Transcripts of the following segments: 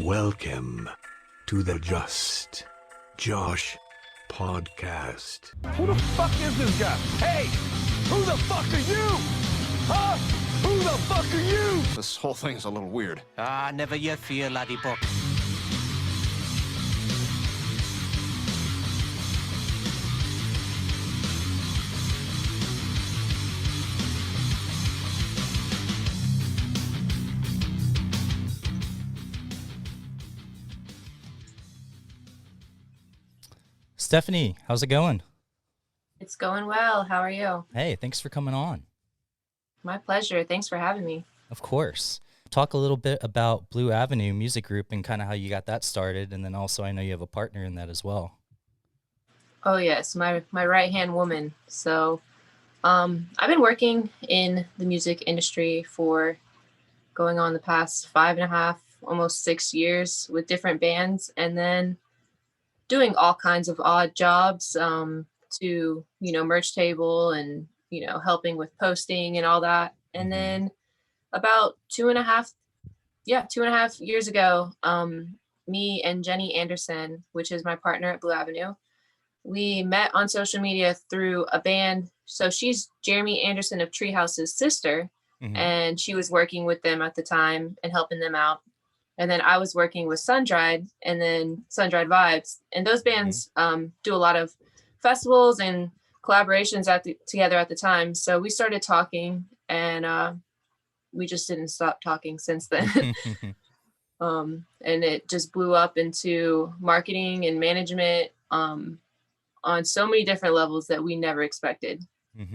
Welcome to the Just Josh podcast. Who the fuck is this guy? Hey, who the fuck are you? Huh? Who the fuck are you? This whole thing's a little weird. Never you fear, laddie buck. Stephanie, how's it going? It's going well. How are you? Hey, thanks for coming on. My pleasure. Thanks for having me. Of course. Talk a little bit about Blue Avenue Music Group and kind of how you got that started. And then also I know you have a partner in that as well. Oh, yes. My right-hand woman. So I've been working in the music industry for going on the past 5.5, almost 6 years with different bands. And then doing all kinds of odd jobs to, merch table and, helping with posting and all that. And then about 2.5 years ago, me and Jenny Anderson, which is my partner at Blue Avenue, we met on social media through a band. So she's Jeremy Anderson of Treehouse's sister, and she was working with them at the time and helping them out. And then I was working with Sun-Dried and then Sun-Dried Vibes. And those bands do a lot of festivals and collaborations together at the time. So we started talking and we just didn't stop talking since then. And it just blew up into marketing and management on so many different levels that we never expected,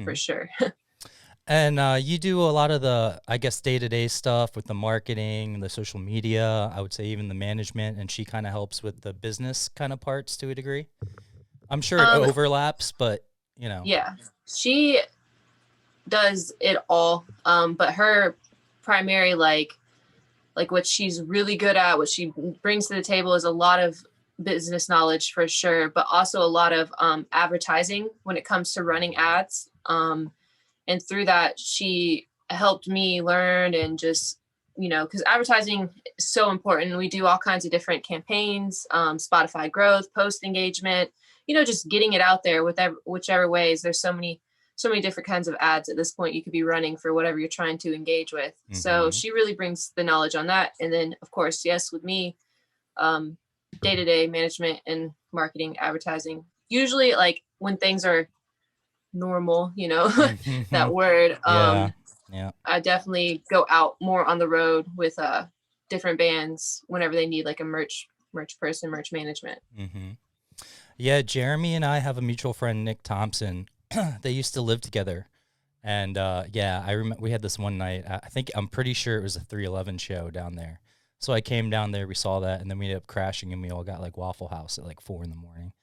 for sure. And you do a lot of the, I guess, day-to-day stuff with the marketing, the social media, I would say even the management, and she kind of helps with the business kind of parts to a degree. I'm sure it overlaps, but, Yeah, she does it all, but her primary, like what she's really good at, what she brings to the table is a lot of business knowledge for sure, but also a lot of advertising when it comes to running ads. And through that, she helped me learn and just, because advertising is so important. We do all kinds of different campaigns, Spotify growth, post engagement, just getting it out there with whichever ways. There's so many different kinds of ads at this point you could be running for whatever you're trying to engage with. So she really brings the knowledge on that. And then, of course, yes, with me, day-to-day management and marketing, advertising. Usually, like when things are normal, that word. Yeah. I definitely go out more on the road with different bands whenever they need like a merch person, merch management. Yeah, Jeremy and I have a mutual friend, Nick Thompson. They used to live together. And I remember we had this one night. I'm pretty sure it was a 311 show down there. So I came down there, we saw that, and then we ended up crashing and we all got like Waffle House at like 4 a.m.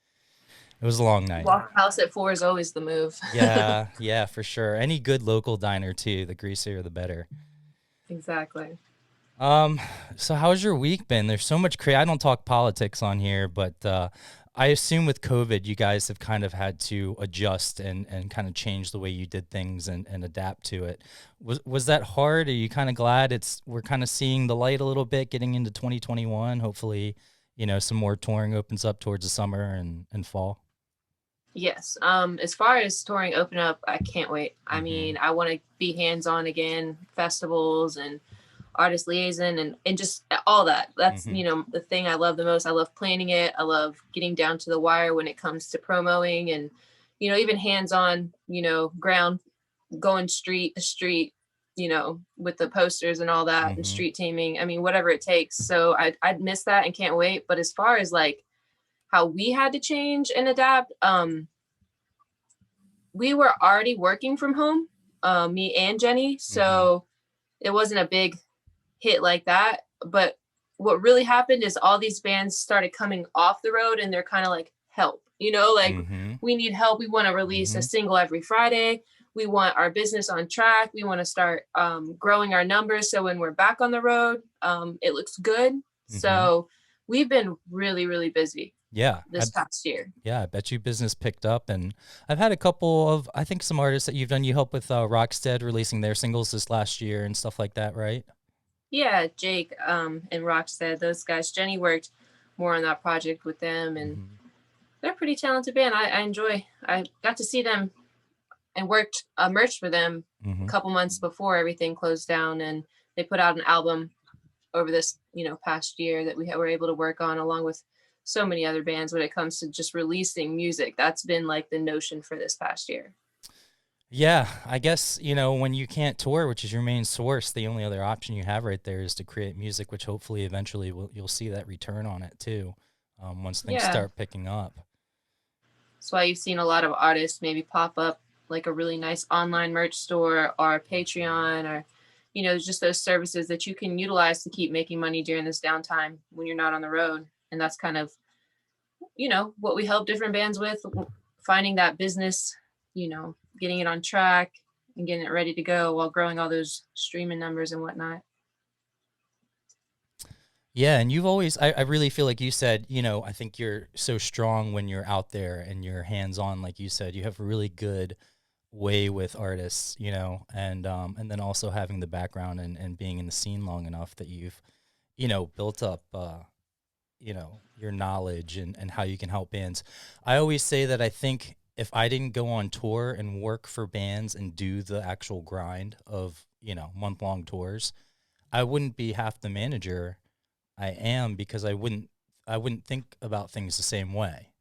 It was a long night. Waffle House at 4 is always the move. Yeah, for sure. Any good local diner too, the greasier the better. Exactly. So how's your week been? There's so much I don't talk politics on here, but I assume with COVID, you guys have kind of had to adjust and kind of change the way you did things and adapt to it. Was that hard? Are you kind of glad we're kind of seeing the light a little bit getting into 2021? Hopefully, some more touring opens up towards the summer and fall. Yes. As far as touring open up, I can't wait. I mean, I want to be hands-on again, festivals and artist liaison and just all that. That's, the thing I love the most. I love planning it. I love getting down to the wire when it comes to promoting and, even hands-on, ground, going street to street, with the posters and all that and street teaming. I mean, whatever it takes. So I'd miss that and can't wait. But as far as like how we had to change and adapt, we were already working from home, me and Jenny. So it wasn't a big hit like that. But what really happened is all these bands started coming off the road and they're kind of like, help, we need help. We want to release a single every Friday. We want our business on track. We want to start growing our numbers. So when we're back on the road, it looks good. So we've been really, really busy. Yeah. This past year. Yeah, I bet you business picked up. And I've had a couple of, I think some artists that you've done, you helped with Rockstead releasing their singles this last year and stuff like that, right? Yeah, Jake and Rockstead, those guys. Jenny worked more on that project with them, and they're a pretty talented band. I got to see them and worked merch for them a couple months before everything closed down, and they put out an album over this past year that we were able to work on along with so many other bands when it comes to just releasing music. That's been like the notion for this past year. Yeah, I guess, when you can't tour, which is your main source, the only other option you have right there is to create music, which hopefully eventually you'll see that return on it too, once things start picking up. That's why you've seen a lot of artists maybe pop up like a really nice online merch store or a Patreon, or just those services that you can utilize to keep making money during this downtime when you're not on the road. And that's kind of what we help different bands with, finding that business, getting it on track and getting it ready to go while growing all those streaming numbers and whatnot. Yeah, and you've always, I really feel like you said, I think you're so strong when you're out there and you're hands-on, like you said. You have a really good way with artists, and then also having the background and being in the scene long enough that you've, built up, your knowledge and how you can help bands. I always say that I think if I didn't go on tour and work for bands and do the actual grind of, month-long tours, I wouldn't be half the manager I am, because I wouldn't think about things the same way,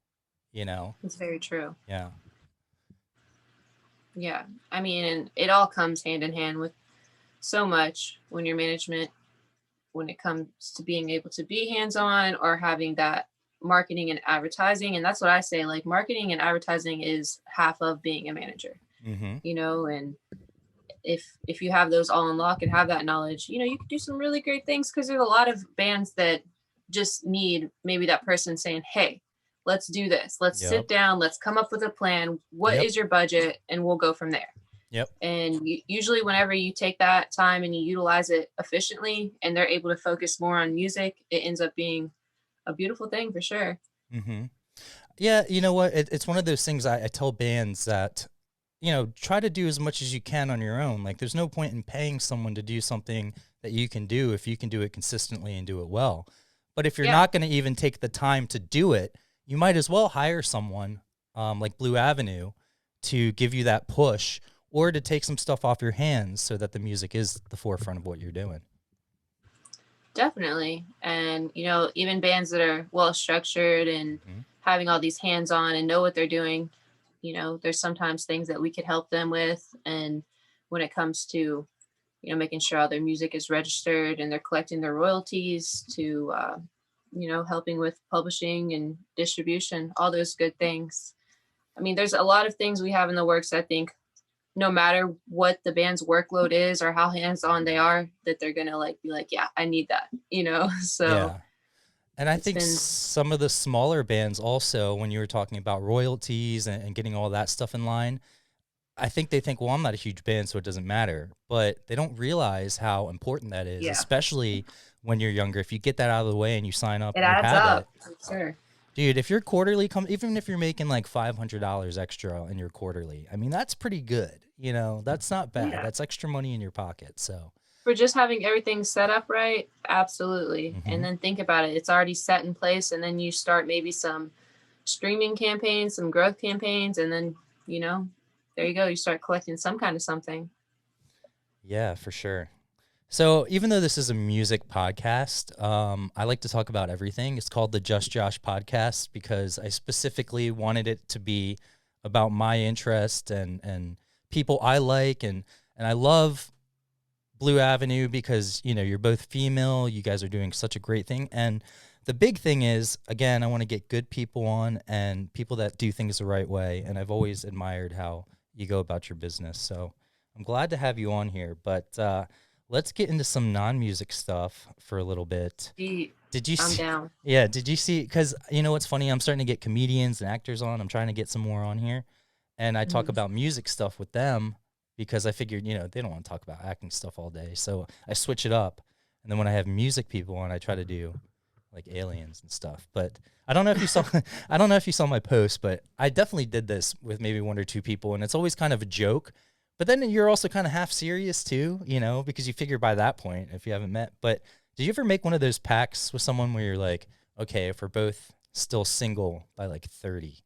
It's very true. Yeah. Yeah. I mean, and it all comes hand in hand with so much when you're management, when it comes to being able to be hands-on or having that marketing and advertising. And that's what I say, like, marketing and advertising is half of being a manager, and if you have those all in lock and have that knowledge, you can do some really great things, because there's a lot of bands that just need maybe that person saying, hey, let's do this. Let's sit down. Let's come up with a plan. What is your budget? And we'll go from there. Yep. And usually whenever you take that time and you utilize it efficiently and they're able to focus more on music, it ends up being a beautiful thing for sure. Yeah. You know what? It's one of those things I tell bands that, try to do as much as you can on your own. Like, there's no point in paying someone to do something that you can do if you can do it consistently and do it well. But if you're not going to even take the time to do it, you might as well hire someone like Blue Avenue to give you that push, or to take some stuff off your hands so that the music is the forefront of what you're doing. Definitely. And, even bands that are well structured and having all these hands-on and know what they're doing, there's sometimes things that we could help them with. And when it comes to, making sure all their music is registered and they're collecting their royalties, to, helping with publishing and distribution, all those good things. I mean, there's a lot of things we have in the works. I think no matter what the band's workload is or how hands-on they are, that they're going to be like, yeah, I need that, so. Yeah. And I think some of the smaller bands also, when you were talking about royalties and getting all that stuff in line, I think they think, well, I'm not a huge band, so it doesn't matter. But they don't realize how important that is, especially when you're younger. If you get that out of the way and you sign up, it adds up. Sure. Dude, if your quarterly even if you're making like $500 extra in your quarterly, I mean, that's pretty good. That's not bad. Yeah. That's extra money in your pocket. So for just having everything set up right, absolutely. And then think about it. It's already set in place. And then you start maybe some streaming campaigns, some growth campaigns, and then, there you go. You start collecting some kind of something. Yeah, for sure. So even though this is a music podcast, I like to talk about everything. It's called the Just Josh podcast because I specifically wanted it to be about my interest and people I like. And I love Blue Avenue because, you're both female. You guys are doing such a great thing. And the big thing is, again, I want to get good people on and people that do things the right way. And I've always admired how you go about your business. So I'm glad to have you on here. But let's get into some non-music stuff for a little bit. Did you see? Down. Yeah, did you see? Because what's funny? I'm starting to get comedians and actors on. I'm trying to get some more on here. And I talk about music stuff with them because I figured, they don't want to talk about acting stuff all day. So I switch it up. And then when I have music people on, I try to do like aliens and stuff. But I don't know if you saw my post, but I definitely did this with maybe one or two people. And it's always kind of a joke But then you're also kind of half serious too, you know, because you figure by that point, if you haven't met. But did you ever make one of those pacts with someone where you're like, okay, if we're both still single by like 30,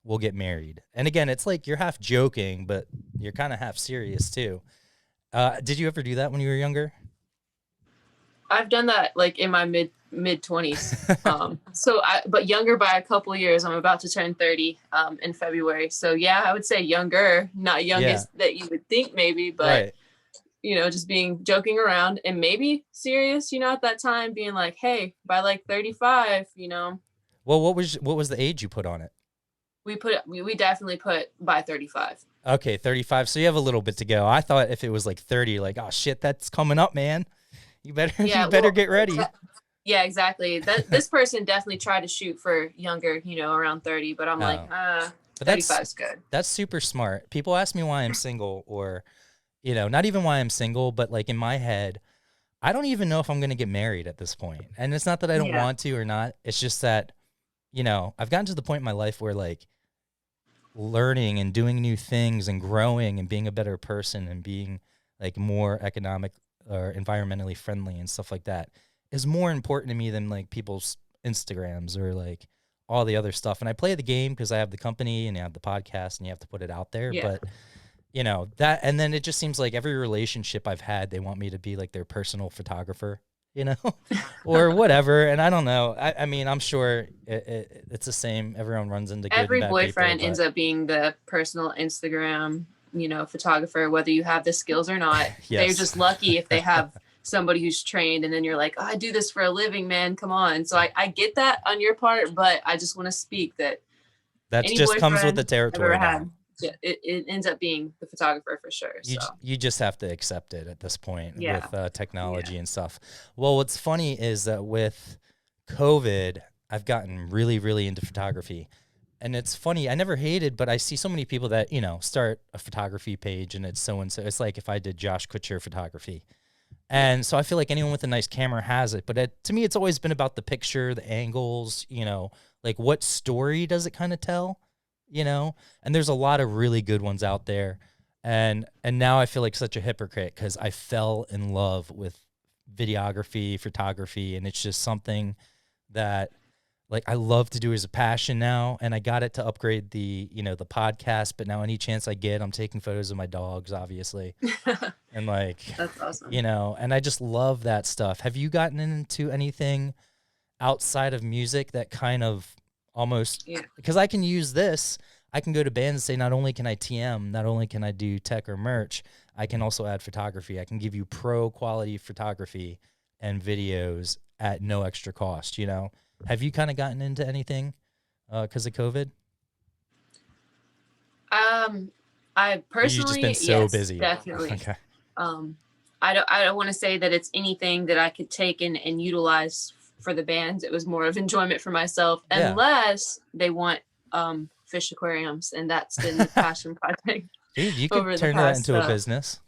we'll get married? And again, it's like you're half joking, but you're kind of half serious too. Did you ever do that when you were younger? I've done that like in my mid 20s. But younger by a couple years. I'm about to turn 30 in February. So yeah, I would say younger, not youngest that you would think maybe, but Right. you know, just joking around and maybe serious, you know, at that time being like, hey, by like 35, you know. Well, what was the age you put on it? We definitely put by 35. Okay, 35. So you have a little bit to go. I thought if it was like 30, like, oh shit, that's coming up, man. You better get ready. Yeah, exactly. This person definitely tried to shoot for younger, you know, around 30, but I'm like, 35 is good. That's super smart. People ask me why I'm single, or, you know, not even why I'm single, but like in my head, I don't even know if I'm going to get married at this point. And it's not that I don't want to or not. It's just that, you know, I've gotten to the point in my life where like learning and doing new things and growing and being a better person and being like more economic or environmentally friendly and stuff like that is more important to me than like people's Instagrams or like all the other stuff. And I play the game because I have the company and I have the podcast and you have to put it out there. Yeah. But you know, that, and then it just seems like every relationship I've had, they want me to be like their personal photographer, you know, or whatever. And I don't know. I mean, I'm sure it's the same. Everyone runs into good every and bad boyfriend people, ends up being the personal Instagram, you know, photographer, whether you have the skills or not. Yes. They're just lucky if they have somebody who's trained, and then you're like, oh, I do this for a living, man. Come on. So I get that on your part, but I just want to speak that just comes with the territory. Yeah, it ends up being the photographer for sure. You just have to accept it at this point with technology and stuff. Well, what's funny is that with COVID, I've gotten really, really into photography. And it's funny, I never hated, but I see so many people that, you know, start a photography page and it's so-and-so. It's like if I did Josh Kutcher photography. And so I feel like anyone with a nice camera has it. But to me, it's always been about the picture, the angles, you know, like what story does it kind of tell, you know? And there's a lot of really good ones out there. And now I feel like such a hypocrite because I fell in love with videography, photography, and it's just something that like I love to do as a passion now. And I got it to upgrade the, you know, the podcast, but now any chance I get, I'm taking photos of my dogs, obviously. And like, that's awesome. You know, and I just love that stuff. Have you gotten into anything outside of music that kind of almost, because I can use this, I can go to bands and say, not only can I TM, not only can I do tech or merch, I can also add photography. I can give you pro quality photography and videos at no extra cost, you know? Have you kind of gotten into anything because of COVID? I personally, you've just been so busy. Definitely. Okay. I don't want to say that it's anything that I could take and utilize for the bands. It was more of enjoyment for myself, unless they want fish aquariums, and that's been the passion project. Dude, you could turn that into a business.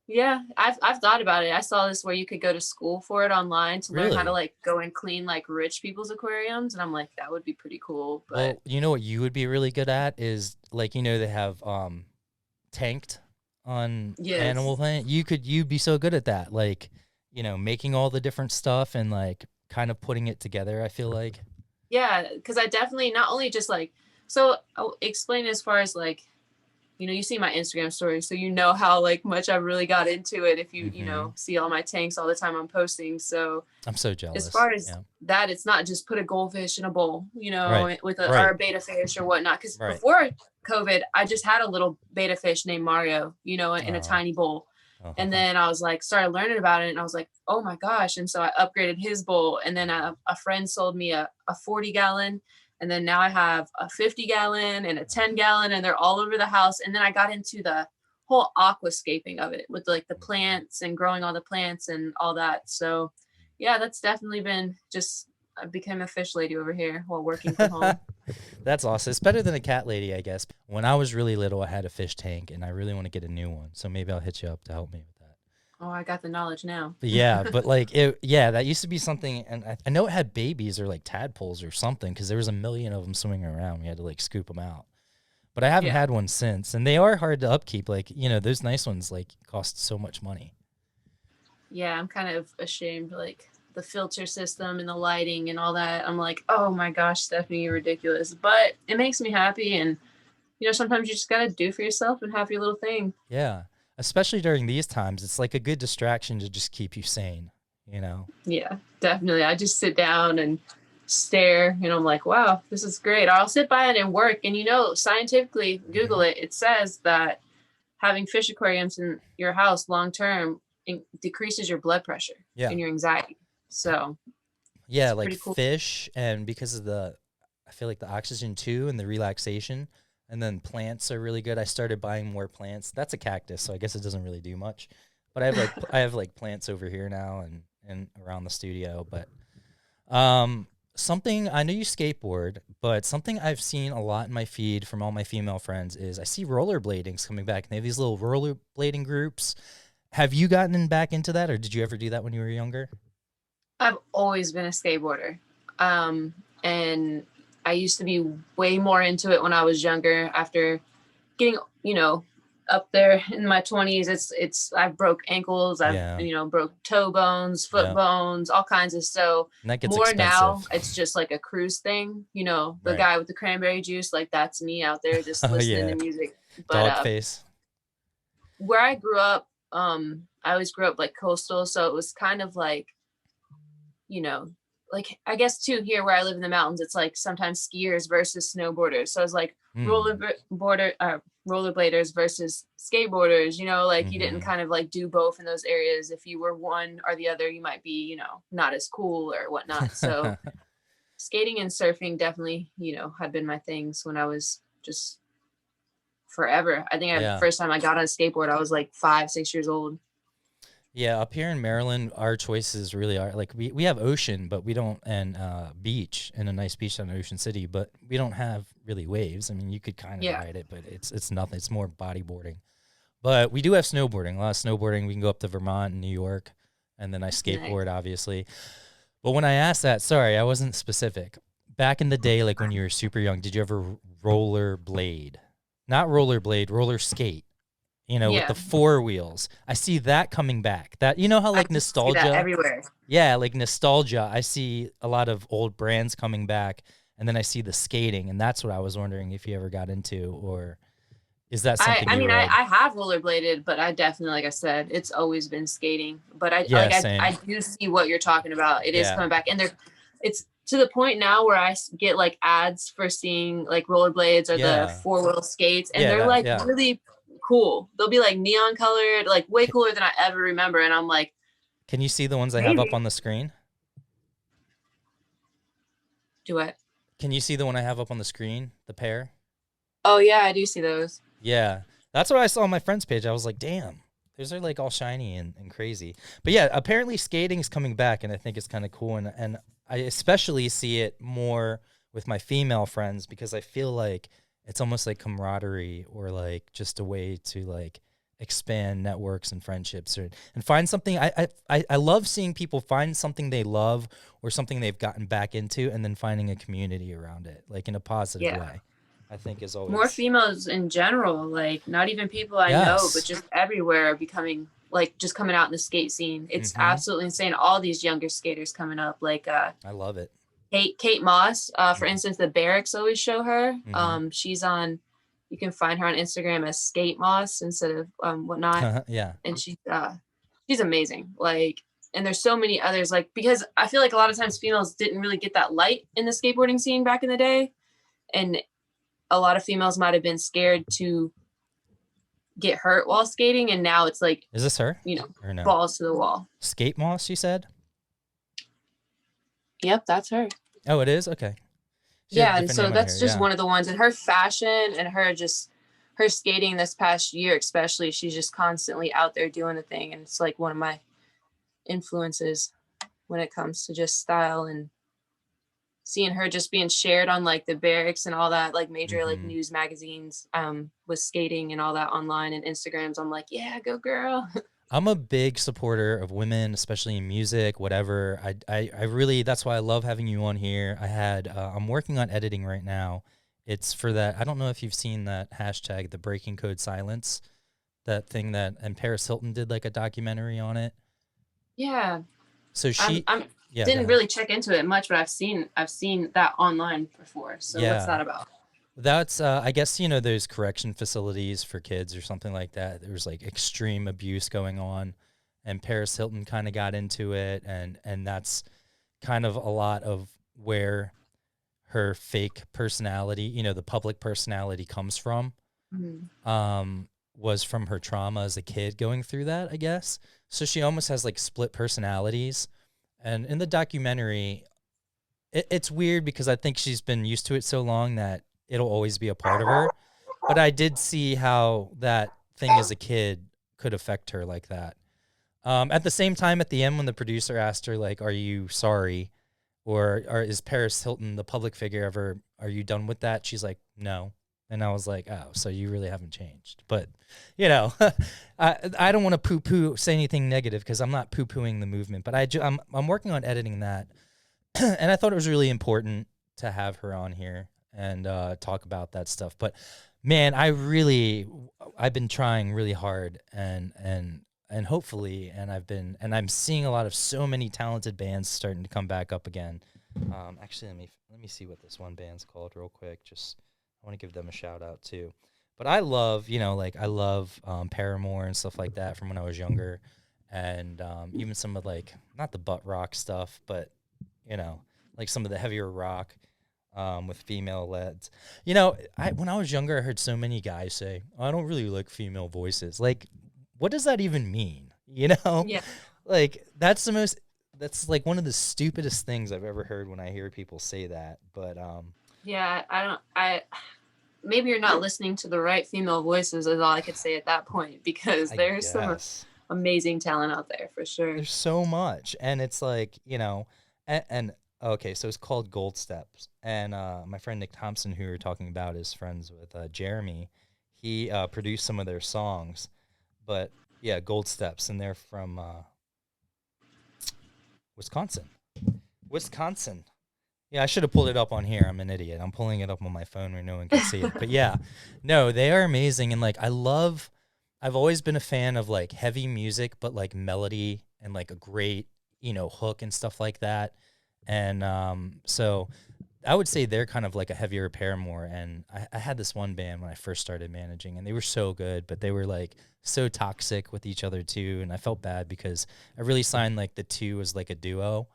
Yeah, I've thought about it. I saw this where you could go to school for it online to learn how to like go and clean like rich people's aquariums, and I'm like, that would be pretty cool. But well, you know what you would be really good at is like, you know, they have tanked on animal thing. You'd be so good at that, like, you know, making all the different stuff and like kind of putting it together. I feel like because I definitely not only just like, so I'll explain as far as like, you know, you see my Instagram stories, so you know how like much I really got into it. If you you know, see all my tanks all the time I'm posting. So I'm so jealous. As far as that, it's not just put a goldfish in a bowl, you know, with or a beta fish or whatnot. Because before COVID, I just had a little beta fish named Mario, you know, in a tiny bowl. And then I was like, started learning about it, and I was like, oh my gosh. And so I upgraded his bowl, and then a friend sold me a 40-gallon. And then now I have a 50-gallon and a 10-gallon, and they're all over the house. And then I got into the whole aquascaping of it with like the plants and growing all the plants and all that. So yeah, that's definitely been just, I became a fish lady over here while working from home. That's awesome. It's better than a cat lady, I guess. When I was really little, I had a fish tank, and I really want to get a new one. So maybe I'll hit you up to help me with that. Oh, I got the knowledge now. Yeah, but like, that used to be something, and I know it had babies or like tadpoles or something, because there was a million of them swimming around. We had to like scoop them out. but I haven't Yeah. had one since, and they are hard to upkeep. Like, you know, those nice ones like cost so much money. Yeah, I'm kind of ashamed, like the filter system and the lighting and all that. I'm like, oh my gosh, Stephanie, you're ridiculous. But it makes me happy, and sometimes you just gotta do for yourself and have your little thing. Yeah, especially during these times, it's like a good distraction to just keep you sane, you know? Yeah, definitely. I just sit down and stare, and I'm like, wow, this is great. Or I'll sit by it and work. And scientifically, Google it. It says that having fish aquariums in your house long term decreases your blood pressure Yeah. and your anxiety. So Yeah, it's like pretty cool. fish, and because of I feel like the oxygen too and the relaxation, and then plants are really good. I started buying more plants. That's a cactus, so I guess it doesn't really do much. But I have like plants over here now and around the studio. But something, I know you skateboard, but something I've seen a lot in my feed from all my female friends is I see rollerblading's coming back. And they have these little rollerblading groups. Have you gotten back into that, or did you ever do that when you were younger? I've always been a skateboarder. And I used to be way more into it when I was younger. After getting, up there in my 20s, I broke ankles. I've broke toe bones, foot bones, all kinds of. So And that gets more expensive. now, it's just like a cruise thing. The Right. guy with the cranberry juice, like that's me out there just listening to music. But Dog face. where I grew up, I always grew up like coastal, so it was kind of like, like I guess too here where I live in the mountains, it's like sometimes skiers versus snowboarders. So it's like rollerbladers versus skateboarders. Like you didn't kind of like do both in those areas. If you were one or the other, you might be, not as cool or whatnot. So skating and surfing definitely, had been my things when I was just forever. I think the first time I got on a skateboard, I was like 5-6 years old. Yeah, up here in Maryland, our choices really are like we have ocean, but we don't, and beach, and a nice beach down in Ocean City, but we don't have really waves. I mean, you could kind of ride it, but it's nothing. It's more bodyboarding. But we do have snowboarding. A lot of snowboarding. We can go up to Vermont and New York, and then I skateboard, obviously. But when I asked that, sorry, I wasn't specific. Back in the day, like when you were super young, did you ever rollerblade? Not rollerblade, roller skate. With the 4 wheels. I see that coming back. That, how like nostalgia. See that everywhere. Yeah, like nostalgia. I see a lot of old brands coming back, and then I see the skating, and that's what I was wondering if you ever got into, or is that something I have rollerbladed, but I definitely, like I said, it's always been skating. But I do see what you're talking about. It is coming back, and it's to the point now where I get like ads for seeing like rollerblades or the 4-wheel skates, and they're like really cool. They'll be like neon colored, like way cooler than I ever remember. And I'm like, can you see the ones I have up on the screen? Do what? Can you see the one I have up on the screen? The pair? Oh yeah, I do see those. Yeah. That's what I saw on my friend's page. I was like, damn, those are like all shiny and crazy. But yeah, apparently skating is coming back, and I think it's kind of cool. And I especially see it more with my female friends, because I feel like it's almost like camaraderie, or like just a way to like expand networks and friendships, and find something. I love seeing people find something they love or something they've gotten back into, and then finding a community around it, like in a positive way. I think is always more females in general, like not even people I know, but just everywhere becoming like just coming out in the skate scene. It's absolutely insane. All these younger skaters coming up, like I love it. Kate Moss, for instance, the Barracks always show her. She's on, you can find her on Instagram as Skate Moss instead of whatnot. And she's amazing. Like, and there's so many others, like, because I feel like a lot of times females didn't really get that light in the skateboarding scene back in the day. And a lot of females might have been scared to get hurt while skating. And now it's like, is this her? Or no? Balls to the wall. Skate Moss, you said? Yep, that's her. Oh, it is? Okay. And so that's just one of the ones. And her fashion and her skating this past year especially, she's just constantly out there doing the thing. And it's like one of my influences when it comes to just style, and seeing her just being shared on like the Barracks and all that, like major like news magazines with skating and all that online and Instagrams. I'm like, yeah, go girl. I'm a big supporter of women, especially in music, whatever. I really, that's why I love having you on here. I'm working on editing right now It's for that. I don't know if you've seen that hashtag, the breaking code silence, that thing that, and Paris Hilton did like a documentary on it. Yeah. So she, I'm yeah, go didn't ahead. really check into it much, but I've seen that online before. So what's Yeah. that about? That's, I guess, you know, those correction facilities for kids or something like that. There was like extreme abuse going on, and Paris Hilton kind of got into it, and that's kind of a lot of where her fake personality, you know, the public personality comes from. Mhm. Was from her trauma as a kid going through that, I guess. So she almost has like split personalities. And in the documentary, it's weird because I think she's been used to it so long that it'll always be a part of her. But I did see how that thing as a kid could affect her like that. At the same time, at the end, when the producer asked her, like, "Are you sorry?" or "Is Paris Hilton the public figure ever? Are you done with that?" She's like, "No." And I was like, "Oh, so you really haven't changed." But, you know, I don't want to say anything negative because I'm not poo-pooing the movement. But I'm working on editing that, and I thought it was really important to have her on here and talk about that stuff. But man, I've been trying really hard and hopefully, and I'm seeing a lot of so many talented bands starting to come back up again. Actually, let me see what this one band's called real quick. Just I want to give them a shout out too. But I love, you know, like I love Paramore and stuff like that from when I was younger, and even some of like not the butt rock stuff, but you know, like some of the heavier rock with female leads. You know, when I was younger, I heard so many guys say, "I don't really like female voices." Like, what does that even mean? You know, Yeah. like that's like one of the stupidest things I've ever heard when I hear people say that. But Yeah, I maybe you're not listening to the right female voices is all I could say at that point, because I there's some guess amazing talent out there for sure. there's so much, and it's like, you know, and okay, so it's called Gold Steps, and my friend Nick Thompson, who we were talking about, is friends with Jeremy. He produced some of their songs, but yeah, Gold Steps, and they're from Wisconsin. Wisconsin. Yeah, I should have pulled it up on here. I'm an idiot. I'm pulling it up on my phone where no one can see it. But yeah, no, they are amazing. And like, I've always been a fan of like heavy music, but like melody and like a great, you know, hook and stuff like that. And so I would say they're kind of like a heavier Paramore. And I had this one band when I first started managing, and they were so good, but they were like so toxic with each other too. And I felt bad because I really signed like the two as like a duo,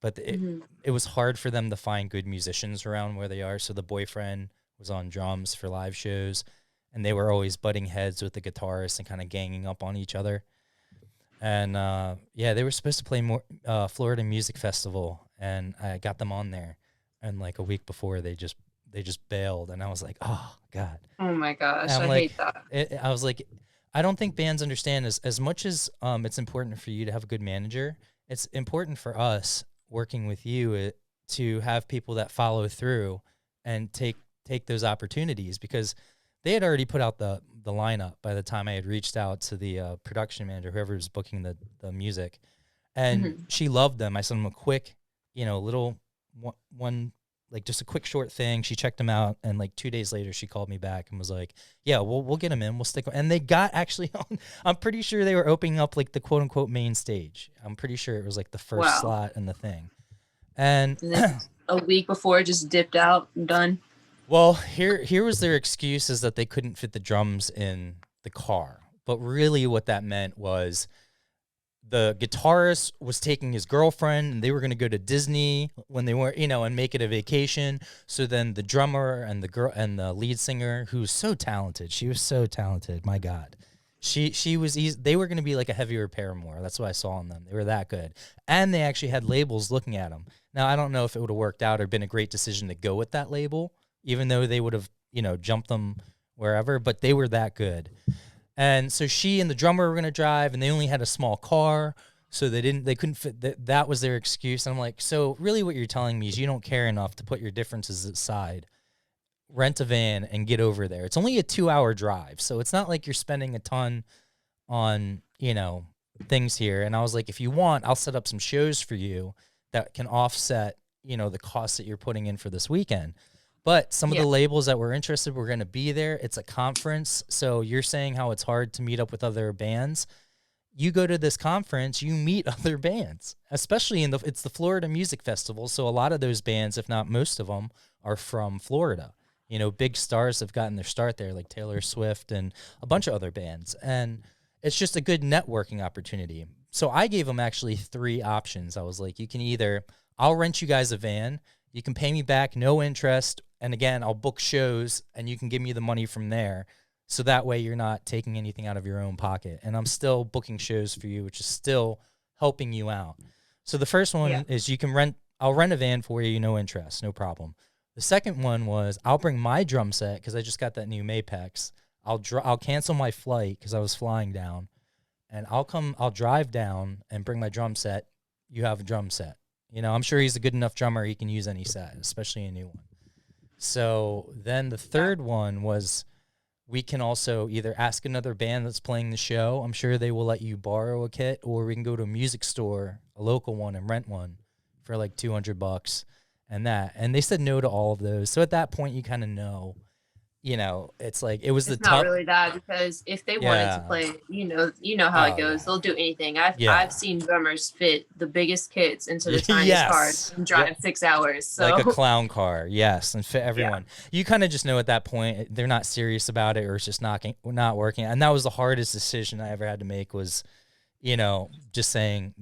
but Mhm. it was hard for them to find good musicians around where they are. So the boyfriend was on drums for live shows, and they were always butting heads with the guitarist and kind of ganging up on each other. And yeah, they were supposed to play more Florida Music Festival, and I got them on there. And like a week before, they just bailed, and I was like, oh god. Oh my gosh, And I'm I like, hate that. I was like, I don't think bands understand as much as it's important for you to have a good manager. It's important for us working with you to have people that follow through and take those opportunities, because they had already put out the lineup by the time I had reached out to the production manager, whoever was booking the music, and Mhm. she loved them. I sent them a quick, you know, little one like just a quick short thing. She checked them out, and like 2 days later, she called me back and was like, "Yeah, we'll get them in. We'll stick." And they got actually on. I'm pretty sure they were opening up like the quote unquote main stage. I'm pretty sure it was like the first Wow. slot in the thing. And And then a week before, just dipped out and done. well, here was their excuse, is that they couldn't fit the drums in the car. But really, what that meant was the guitarist was taking his girlfriend, and they were going to go to Disney when they were, you know, and make it a vacation. So then the drummer and the girl and the lead singer, who's so talented, she was so talented, my God. She was easy. They were going to be like a heavier Paramore. That's what I saw in them. They were that good. And they actually had labels looking at them. Now, I don't know if it would have worked out or been a great decision to go with that label, even though they would have, you know, jumped them wherever, but they were that good. And so she and the drummer were going to drive, and they only had a small car, so they couldn't fit. That was their excuse. And I'm like, so really what you're telling me is you don't care enough to put your differences aside, rent a van, and get over there. It's only a 2-hour drive, so it's not like you're spending a ton on, you know, things here. And I was like, if you want, I'll set up some shows for you that can offset, you know, the costs that you're putting in for this weekend. But some of the labels that were interested were going to be there. It's a conference. So you're saying how it's hard to meet up with other bands. You go to this conference, you meet other bands, especially it's the Florida Music Festival. So a lot of those bands, if not most of them, are from Florida. You know, big stars have gotten their start there, like Taylor Swift and a bunch of other bands. And it's just a good networking opportunity. So I gave them actually 3 options. I was like, you can either, I'll rent you guys a van, you can pay me back, no interest. And again, I'll book shows and you can give me the money from there. So that way you're not taking anything out of your own pocket. And I'm still booking shows for you, which is still helping you out. So the first one is I'll rent a van for you, no interest, no problem. The second one was I'll bring my drum set because I just got that new Mapex. I'll cancel my flight because I was flying down. And I'll drive down and bring my drum set. You have a drum set. You know, I'm sure he's a good enough drummer. He can use any set, especially a new one. So then the third one was we can also either ask another band that's playing the show. I'm sure they will let you borrow a kit, or we can go to a music store, a local one, and rent one for like $200 and that. And they said no to all of those. So at that point, you kind of know. You know, it's like it's not really that, because if they wanted to play, you know how it goes. They'll do anything. I've seen drummers fit the biggest kits into the tiniest cars and drive 6 hours. So. Like a clown car, yes, and fit everyone. You kind of just know at that point they're not serious about it, or it's just not working. And that was the hardest decision I ever had to make was, you know, just saying,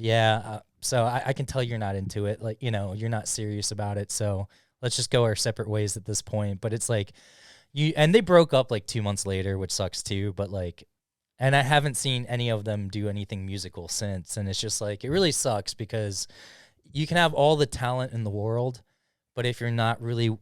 so I can tell you're not into it. Like, you know, you're not serious about it. So let's just go our separate ways at this point. But it's like. And they broke up like 2 months later, which sucks too. But like, and I haven't seen any of them do anything musical since. And it's just like, it really sucks because you can have all the talent in the world, but if you're not really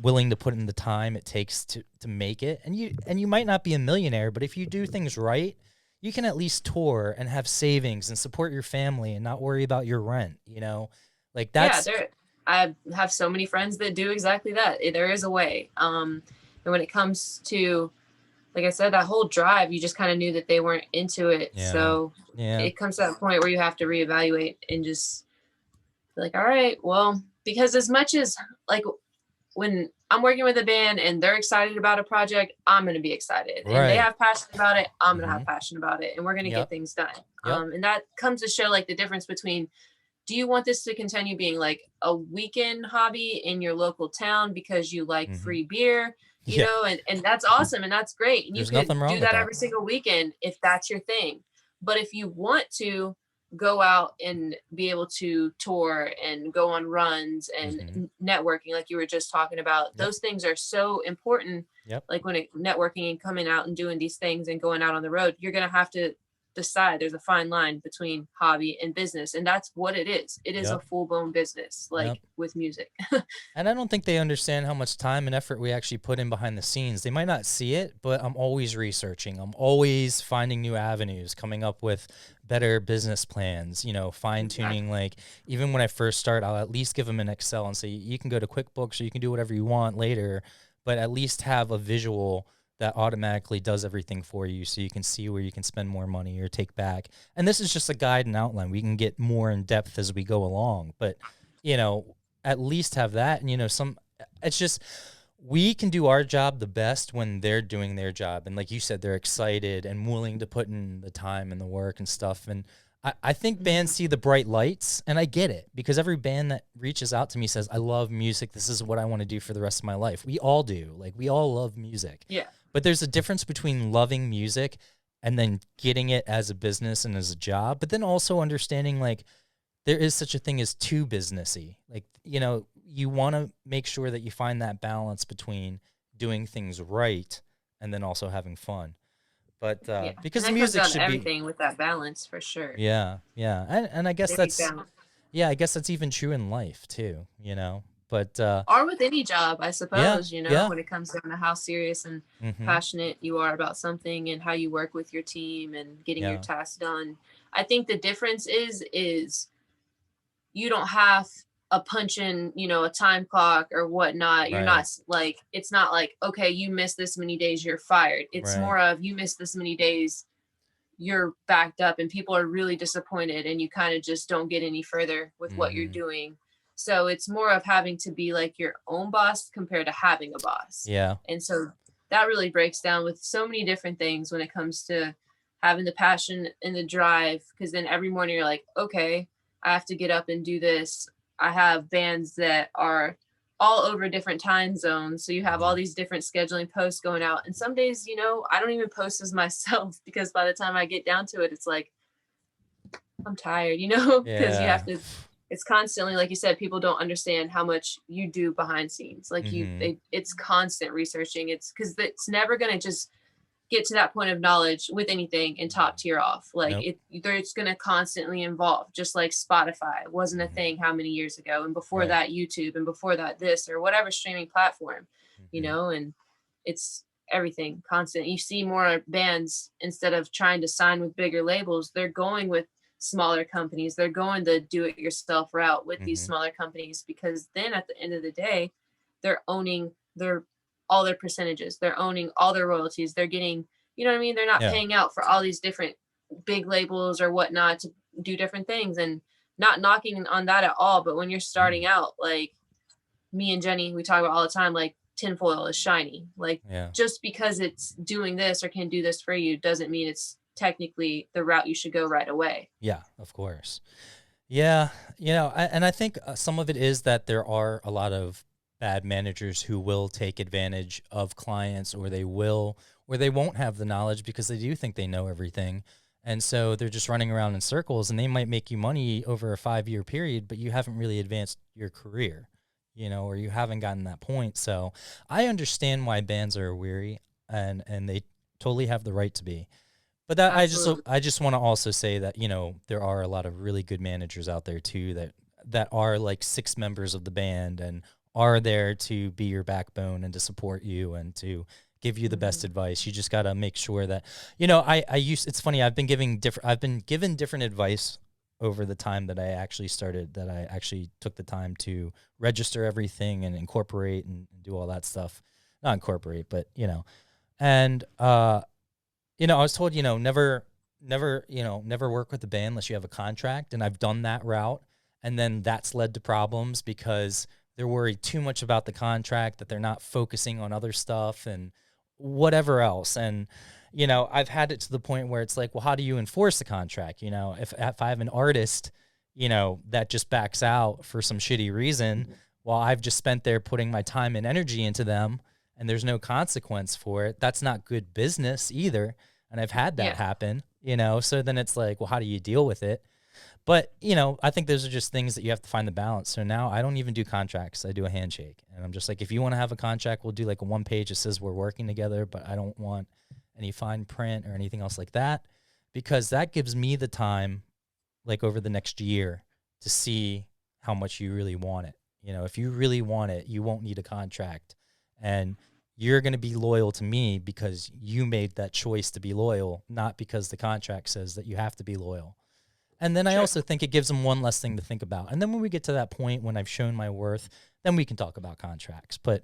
willing to put in the time it takes to make it, and you might not be a millionaire, but if you do things right, you can at least tour and have savings and support your family and not worry about your rent, you know, like that's. Yeah, I have so many friends that do exactly that. There is a way. And when it comes to, like I said, that whole drive, you just kind of knew that they weren't into it. Yeah. So it comes to that point where you have to reevaluate and just be like, all right, well, because as much as like when I'm working with a band and they're excited about a project, I'm going to be excited. Right. And they have passion about it, I'm going to have passion about it. And we're going to get things done. And that comes to show like the difference between, do you want this to continue being like a weekend hobby in your local town because you like free beer, you know, and that's awesome and that's great. And you can do that every single weekend if that's your thing. But if you want to go out and be able to tour and go on runs and networking, like you were just talking about, those things are so important. Like when networking and coming out and doing these things and going out on the road, you're going to have to decide. There's a fine line between hobby and business, and that's what it is. It is a full-blown business, like with music. And I don't think they understand how much time and effort we actually put in behind the scenes. They might not see it, but I'm always researching. I'm always finding new avenues, coming up with better business plans, you know, fine-tuning. Like even when I first start, I'll at least give them an Excel and say, you can go to QuickBooks or you can do whatever you want later, but at least have a visual that automatically does everything for you so you can see where you can spend more money or take back. And this is just a guide and outline. We can get more in depth as we go along, but, you know, at least have that. And, you know, it's just, we can do our job the best when they're doing their job. And like you said, they're excited and willing to put in the time and the work and stuff. And I think bands see the bright lights, and I get it, because every band that reaches out to me says, I love music. This is what I want to do for the rest of my life. We all do. Like, we all love music. Yeah. But there's a difference between loving music and then getting it as a business and as a job, but then also understanding, like, there is such a thing as too businessy. Like, you know, you want to make sure that you find that balance between doing things right and then also having fun. But because and music comes should everything with that balance for sure. Yeah. And I guess I guess that's even true in life too, you know. But or with any job, I suppose, you know, when it comes down to how serious and passionate you are about something and how you work with your team and getting your tasks done. I think the difference is you don't have a punch in, you know, a time clock or whatnot. You're not like, it's not like, okay, you missed this many days, you're fired. It's more of, you missed this many days, you're backed up, and people are really disappointed, and you kind of just don't get any further with what you're doing. So it's more of having to be like your own boss compared to having a boss. Yeah. And so that really breaks down with so many different things when it comes to having the passion and the drive. Because then every morning you're like, okay, I have to get up and do this. I have bands that are all over different time zones. So you have all these different scheduling posts going out. And some days, you know, I don't even post as myself because by the time I get down to it, it's like, I'm tired, you know, because you have to, it's constantly, like you said, people don't understand how much you do behind scenes. Like it's constant researching. It's because it's never going to just get to that point of knowledge with anything and top tier off. Like it's going to constantly evolve, just like Spotify wasn't a thing how many years ago. And before that, YouTube, and before that, this or whatever streaming platform, you know, and it's everything constant. You see more bands, instead of trying to sign with bigger labels, they're going with smaller companies. They're going the do-it-yourself route with these smaller companies, because then at the end of the day, they're owning all their percentages. They're owning all their royalties. They're getting, you know what I mean? They're not paying out for all these different big labels or whatnot to do different things, and not knocking on that at all. But when you're starting out, like me and Jenny, we talk about all the time, like tinfoil is shiny. Like just because it's doing this or can do this for you doesn't mean it's technically the route you should go right away. Yeah, of course. Yeah. You know, and I think some of it is that there are a lot of bad managers who will take advantage of clients, or they won't have the knowledge because they do think they know everything. And so they're just running around in circles, and they might make you money over a 5-year period, but you haven't really advanced your career, you know, or you haven't gotten that point. So I understand why bands are weary, and they totally have the right to be. But that I just want to also say that, you know, there are a lot of really good managers out there too that are like 6 members of the band and are there to be your backbone and to support you and to give you the best advice. You just got to make sure that, you know, it's funny, I've been given different advice over the time that I actually took the time to register everything and incorporate and do all that stuff. Not incorporate, but, you know, and, you know, I was told, you know, never work with the band unless you have a contract. And I've done that route. And then that's led to problems because they're worried too much about the contract, that they're not focusing on other stuff and whatever else. And, you know, I've had it to the point where it's like, well, how do you enforce the contract? You know, if I have an artist, you know, that just backs out for some shitty reason, while I've just spent there putting my time and energy into them, and there's no consequence for it, that's not good business either. And I've had that happen, you know, so then it's like, well, how do you deal with it? But, you know, I think those are just things that you have to find the balance. So now I don't even do contracts. I do a handshake. And I'm just like, if you want to have a contract, we'll do like a 1 page that says we're working together, but I don't want any fine print or anything else like that, because that gives me the time, like over the next year, to see how much you really want it. You know, if you really want it, you won't need a contract. And you're going to be loyal to me because you made that choice to be loyal, not because the contract says that you have to be loyal. And then I also think it gives them one less thing to think about. And then when we get to that point, when I've shown my worth, then we can talk about contracts. But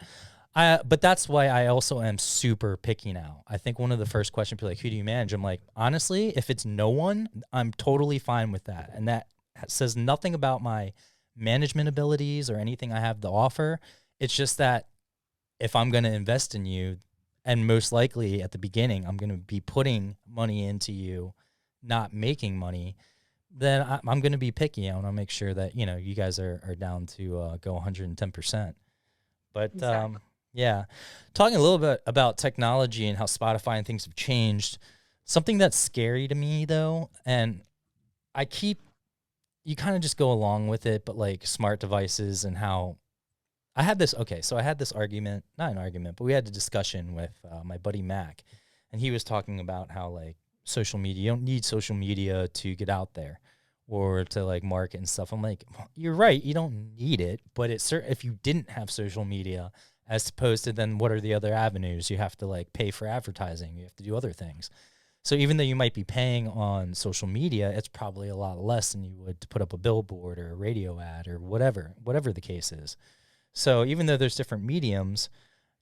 that's why I also am super picky now. I think one of the first questions, people are like, who do you manage? I'm like, honestly, if it's no one, I'm totally fine with that. And that says nothing about my management abilities or anything I have to offer. It's just that if I'm going to invest in you, and most likely at the beginning, I'm going to be putting money into you, not making money, then I'm going to be picky. I want to make sure that, you know, you guys are down to go 110%. But Exactly. yeah, talking a little bit about technology and how Spotify and things have changed, something that's scary to me though, and you kind of just go along with it, but like smart devices and how I had this argument, not an argument, but we had a discussion with my buddy Mac, and he was talking about how like social media, you don't need social media to get out there or to like market and stuff. I'm like, you're right, you don't need it, but it's certain if you didn't have social media, as opposed to then what are the other avenues? You have to like pay for advertising, you have to do other things. So even though you might be paying on social media, it's probably a lot less than you would to put up a billboard or a radio ad or whatever the case is. So even though there's different mediums,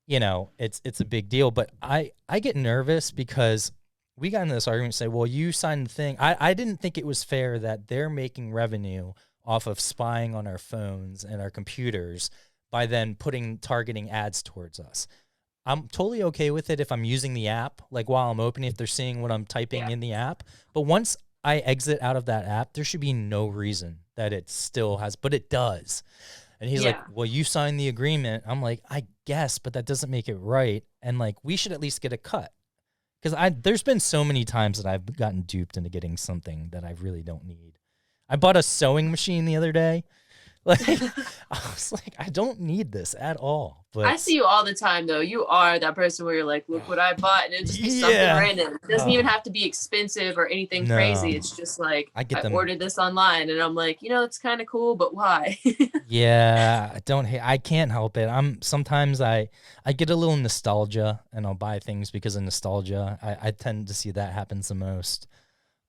you know, it's a big deal. But I get nervous because we got into this argument and say, well, you signed the thing. I didn't think it was fair that they're making revenue off of spying on our phones and our computers by then targeting ads towards us. I'm totally okay with it if I'm using the app, like while I'm opening, if they're seeing what I'm typing in the app. But once I exit out of that app, there should be no reason that it still has, but it does. And he's like, well, you signed the agreement. I'm like, I guess, but that doesn't make it right. And like, we should at least get a cut. Because there's been so many times that I've gotten duped into getting something that I really don't need. I bought a sewing machine the other day. Like, I was like, I don't need this at all. But I see you all the time, though. You are that person where you're like, look what I bought. And it just be something random. It doesn't even have to be expensive or anything crazy. It's just like, I ordered this online. And I'm like, it's kind of cool, but why? Yeah, I can't help it. Sometimes I get a little nostalgia and I'll buy things because of nostalgia. I tend to see that happens the most.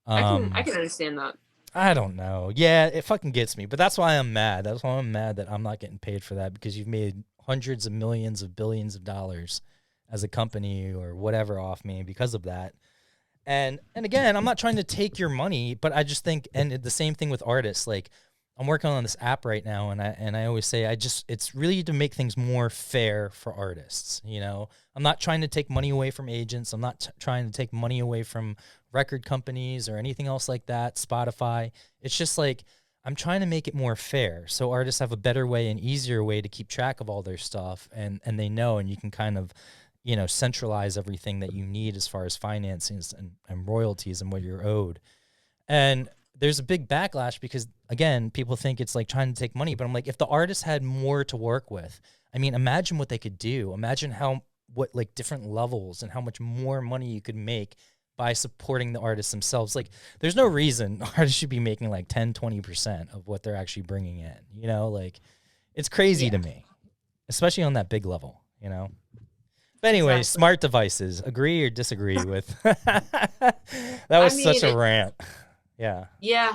I can understand that. I don't know. Yeah, it fucking gets me. But that's why I'm mad. That's why I'm mad that I'm not getting paid for that, because you've made hundreds of millions of billions of dollars as a company or whatever off me because of that. And again, I'm not trying to take your money, but I just think, and the same thing with artists, like I'm working on this app right now, and I always say it's really to make things more fair for artists. I'm not trying to take money away from agents. I'm not trying to take money away from record companies or anything else like that, Spotify. It's just like I'm trying to make it more fair so artists have a better way, an easier way to keep track of all their stuff, and they know, and you can kind of centralize everything that you need as far as finances and royalties and what you're owed. And there's a big backlash because, again, people think it's like trying to take money, but I'm like, if the artist had more to work with, I mean, imagine what they could do. Imagine what different levels and how much more money you could make by supporting the artists themselves. Like, there's no reason artists should be making like 10-20% of what they're actually bringing in, like it's crazy to me, especially on that big level, But anyway, smart devices, agree or disagree with? That was such a rant. Yeah. Yeah.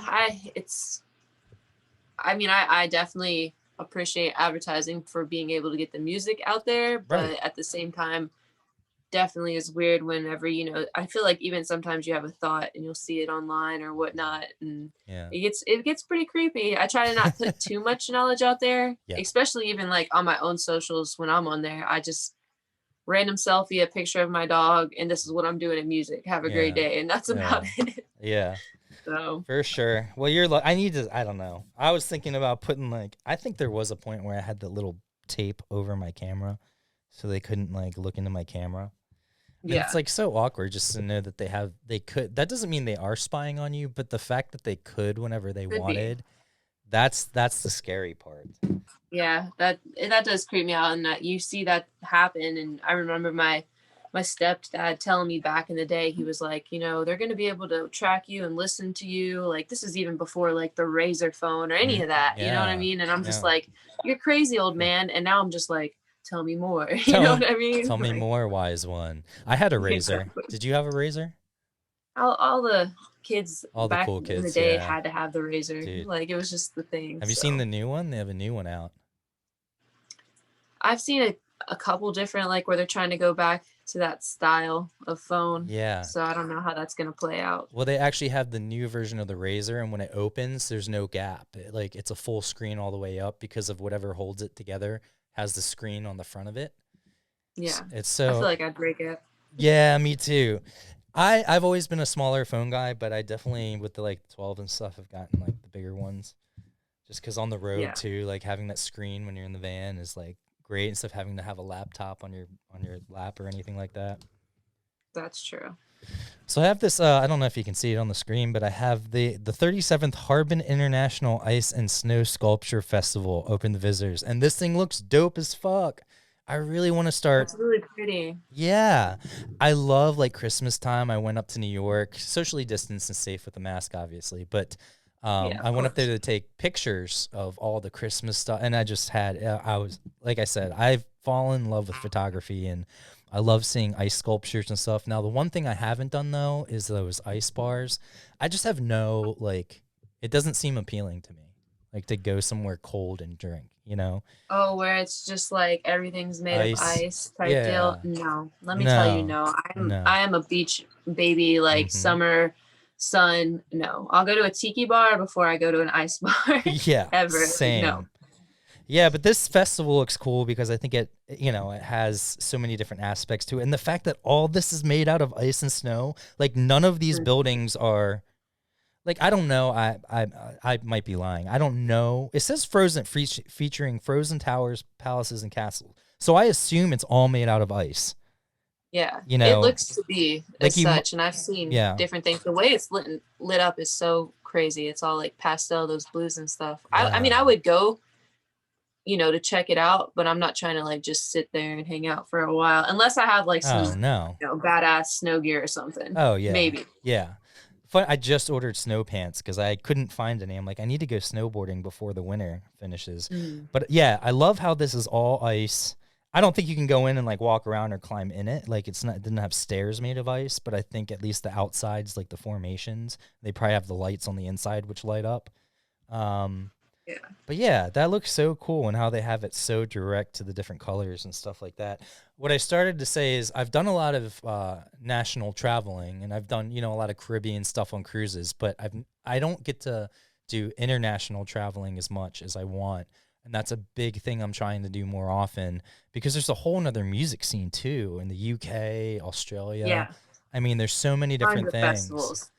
I definitely appreciate advertising for being able to get the music out there, but at the same time, definitely is weird whenever, I feel like even sometimes you have a thought and you'll see it online or whatnot, and it gets pretty creepy. I try to not put too much knowledge out there, especially even like on my own socials. When I'm on there, I just random selfie, a picture of my dog, and this is what I'm doing in music. Have a great day. And that's about it. Yeah. So for sure. Well, I don't know. I was thinking about putting I think there was a point where I had the little tape over my camera so they couldn't look into my camera. And it's so awkward just to know that they could. That doesn't mean they are spying on you, but the fact that they could whenever they wanted, that's the scary part. Yeah, that does creep me out, and that you see that happen. And I remember my stepdad telling me back in the day, he was like, they're going to be able to track you and listen to you. Like, this is even before the Razor phone or any of that. You know what I mean? And I'm just like, you're crazy, old man. And now I'm just like, tell me more. You know what I mean? Tell me more, wise one. I had a Razor. Exactly. Did you have a Razor? All the kids back cool kids in the day had to have the Razor. Dude. It was just the thing. Have you seen the new one? They have a new one out. I've seen a couple different, where they're trying to go back to that style of phone. Yeah. So I don't know how that's going to play out. Well, they actually have the new version of the Razor, and when it opens, there's no gap. It's a full screen all the way up because of whatever holds it together has the screen on the front of it. Yeah. I feel like I'd break it. Yeah, me too. I've always been a smaller phone guy, but I definitely, with the 12 and stuff, have gotten the bigger ones. Just because on the road too, having that screen when you're in the van is great, instead of having to have a laptop on your lap or anything like that. That's true. So I have this, I don't know if you can see it on the screen, but I have the 37th Harbin International Ice and Snow Sculpture Festival open to visitors. And this thing looks dope as fuck. I really want to start. It's really pretty. Yeah. I love Christmas time. I went up to New York, socially distanced and safe with a mask, obviously. But I went up there to take pictures of all the Christmas stuff. And I just had, I was, like I said, I've fallen in love with photography, and I love seeing ice sculptures and stuff. Now, the one thing I haven't done, though, is those ice bars. I just have no, it doesn't seem appealing to me, to go somewhere cold and drink, Oh, where it's just everything's made of ice type deal? No. Let me tell you, no. I am a beach baby, summer, sun, no. I'll go to a tiki bar before I go to an ice bar. Yeah, Ever. same. No. Yeah, but this festival looks cool because I think it has so many different aspects to it. And the fact that all this is made out of ice and snow, like none of these buildings are, like, I don't know. I might be lying. I don't know. It says featuring frozen towers, palaces, and castles. So I assume it's all made out of ice. Yeah, You know, it looks to be like as such, and I've seen different things. The way it's lit up is so crazy. It's all like pastel, those blues and stuff. Yeah. I mean, I would go, to check it out, but I'm not trying to like just sit there and hang out for a while, unless I have like some, badass snow gear or something. Oh yeah, maybe. Yeah. I just ordered snow pants because I couldn't find any. I'm like, I need to go snowboarding before the winter finishes. But yeah, I love how this is all ice. I don't think you can go in and like walk around or climb in it. Like it didn't have stairs made of ice, but I think at least the outsides, like the formations, they probably have the lights on the inside which light up. Yeah. But yeah, that looks so cool, and how they have it so direct to the different colors and stuff like that. What I started to say is I've done a lot of national traveling, and I've done, a lot of Caribbean stuff on cruises, but I don't get to do international traveling as much as I want. And that's a big thing I'm trying to do more often, because there's a whole nother music scene too in the UK, Australia. Yeah. I mean, there's so many different things. Festivals.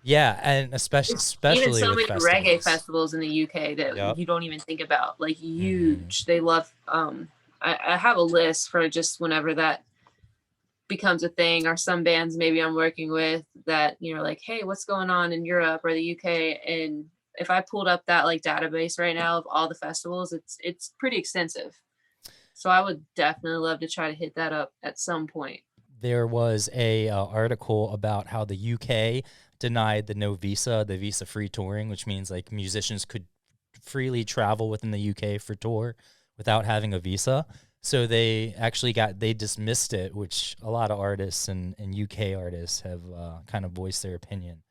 Yeah, and especially even so with many festivals. reggae festivals in the UK that you don't even think about, like huge. They love. I have a list for just whenever that becomes a thing, or some bands maybe I'm working with that like, hey, what's going on in Europe or the UK? And if I pulled up that like database right now of all the festivals, it's pretty extensive. So I would definitely love to try to hit that up at some point. There was a article about how the UK denied the visa-free touring, which means like musicians could freely travel within the UK for tour without having a visa. So they dismissed it, which a lot of artists and UK artists have kind of voiced their opinion.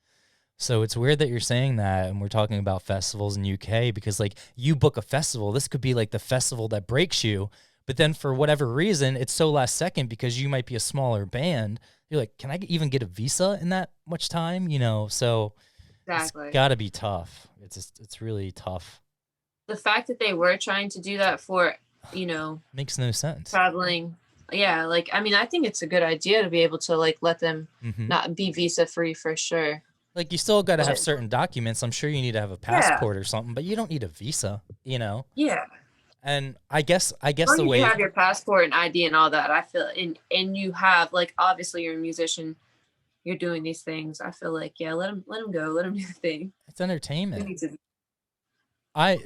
So it's weird that you're saying that, and we're talking about festivals in UK, because like you book a festival, this could be like the festival that breaks you. But then for whatever reason, it's so last second because you might be a smaller band. You're like, can I even get a visa in that much time? So exactly. It's got to be tough. It's really tough. The fact that they were trying to do that for, makes no sense. Traveling. Yeah. Like, I mean, I think it's a good idea to be able to like let them not be visa free for sure. Like you still got to have certain documents. I'm sure you need to have a passport or something, but you don't need a visa, Yeah. And I guess or the way you have your passport and ID and all that, I feel, and you have like, obviously you're a musician, you're doing these things. I feel like, yeah, let them go, let them do the thing. It's entertainment. I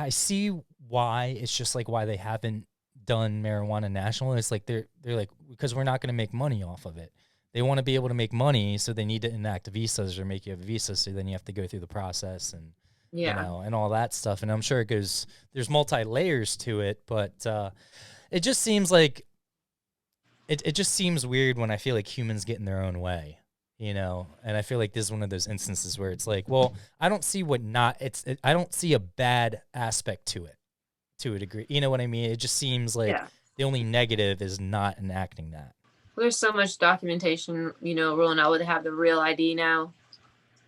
see why it's just like why they haven't done marijuana national. It's like they're like, because we're not going to make money off of it. They want to be able to make money, so they need to enact visas or make you have a visa. So then you have to go through the process and and all that stuff. And I'm sure there's multi-layers to it, but it just seems like it just seems weird when I feel like humans get in their own way, and I feel like this is one of those instances where it's like, well, I don't see I don't see a bad aspect to it, to a degree. You know what I mean? It just seems like the only negative is not enacting that. Well, there's so much documentation, rolling out where they have the real ID now.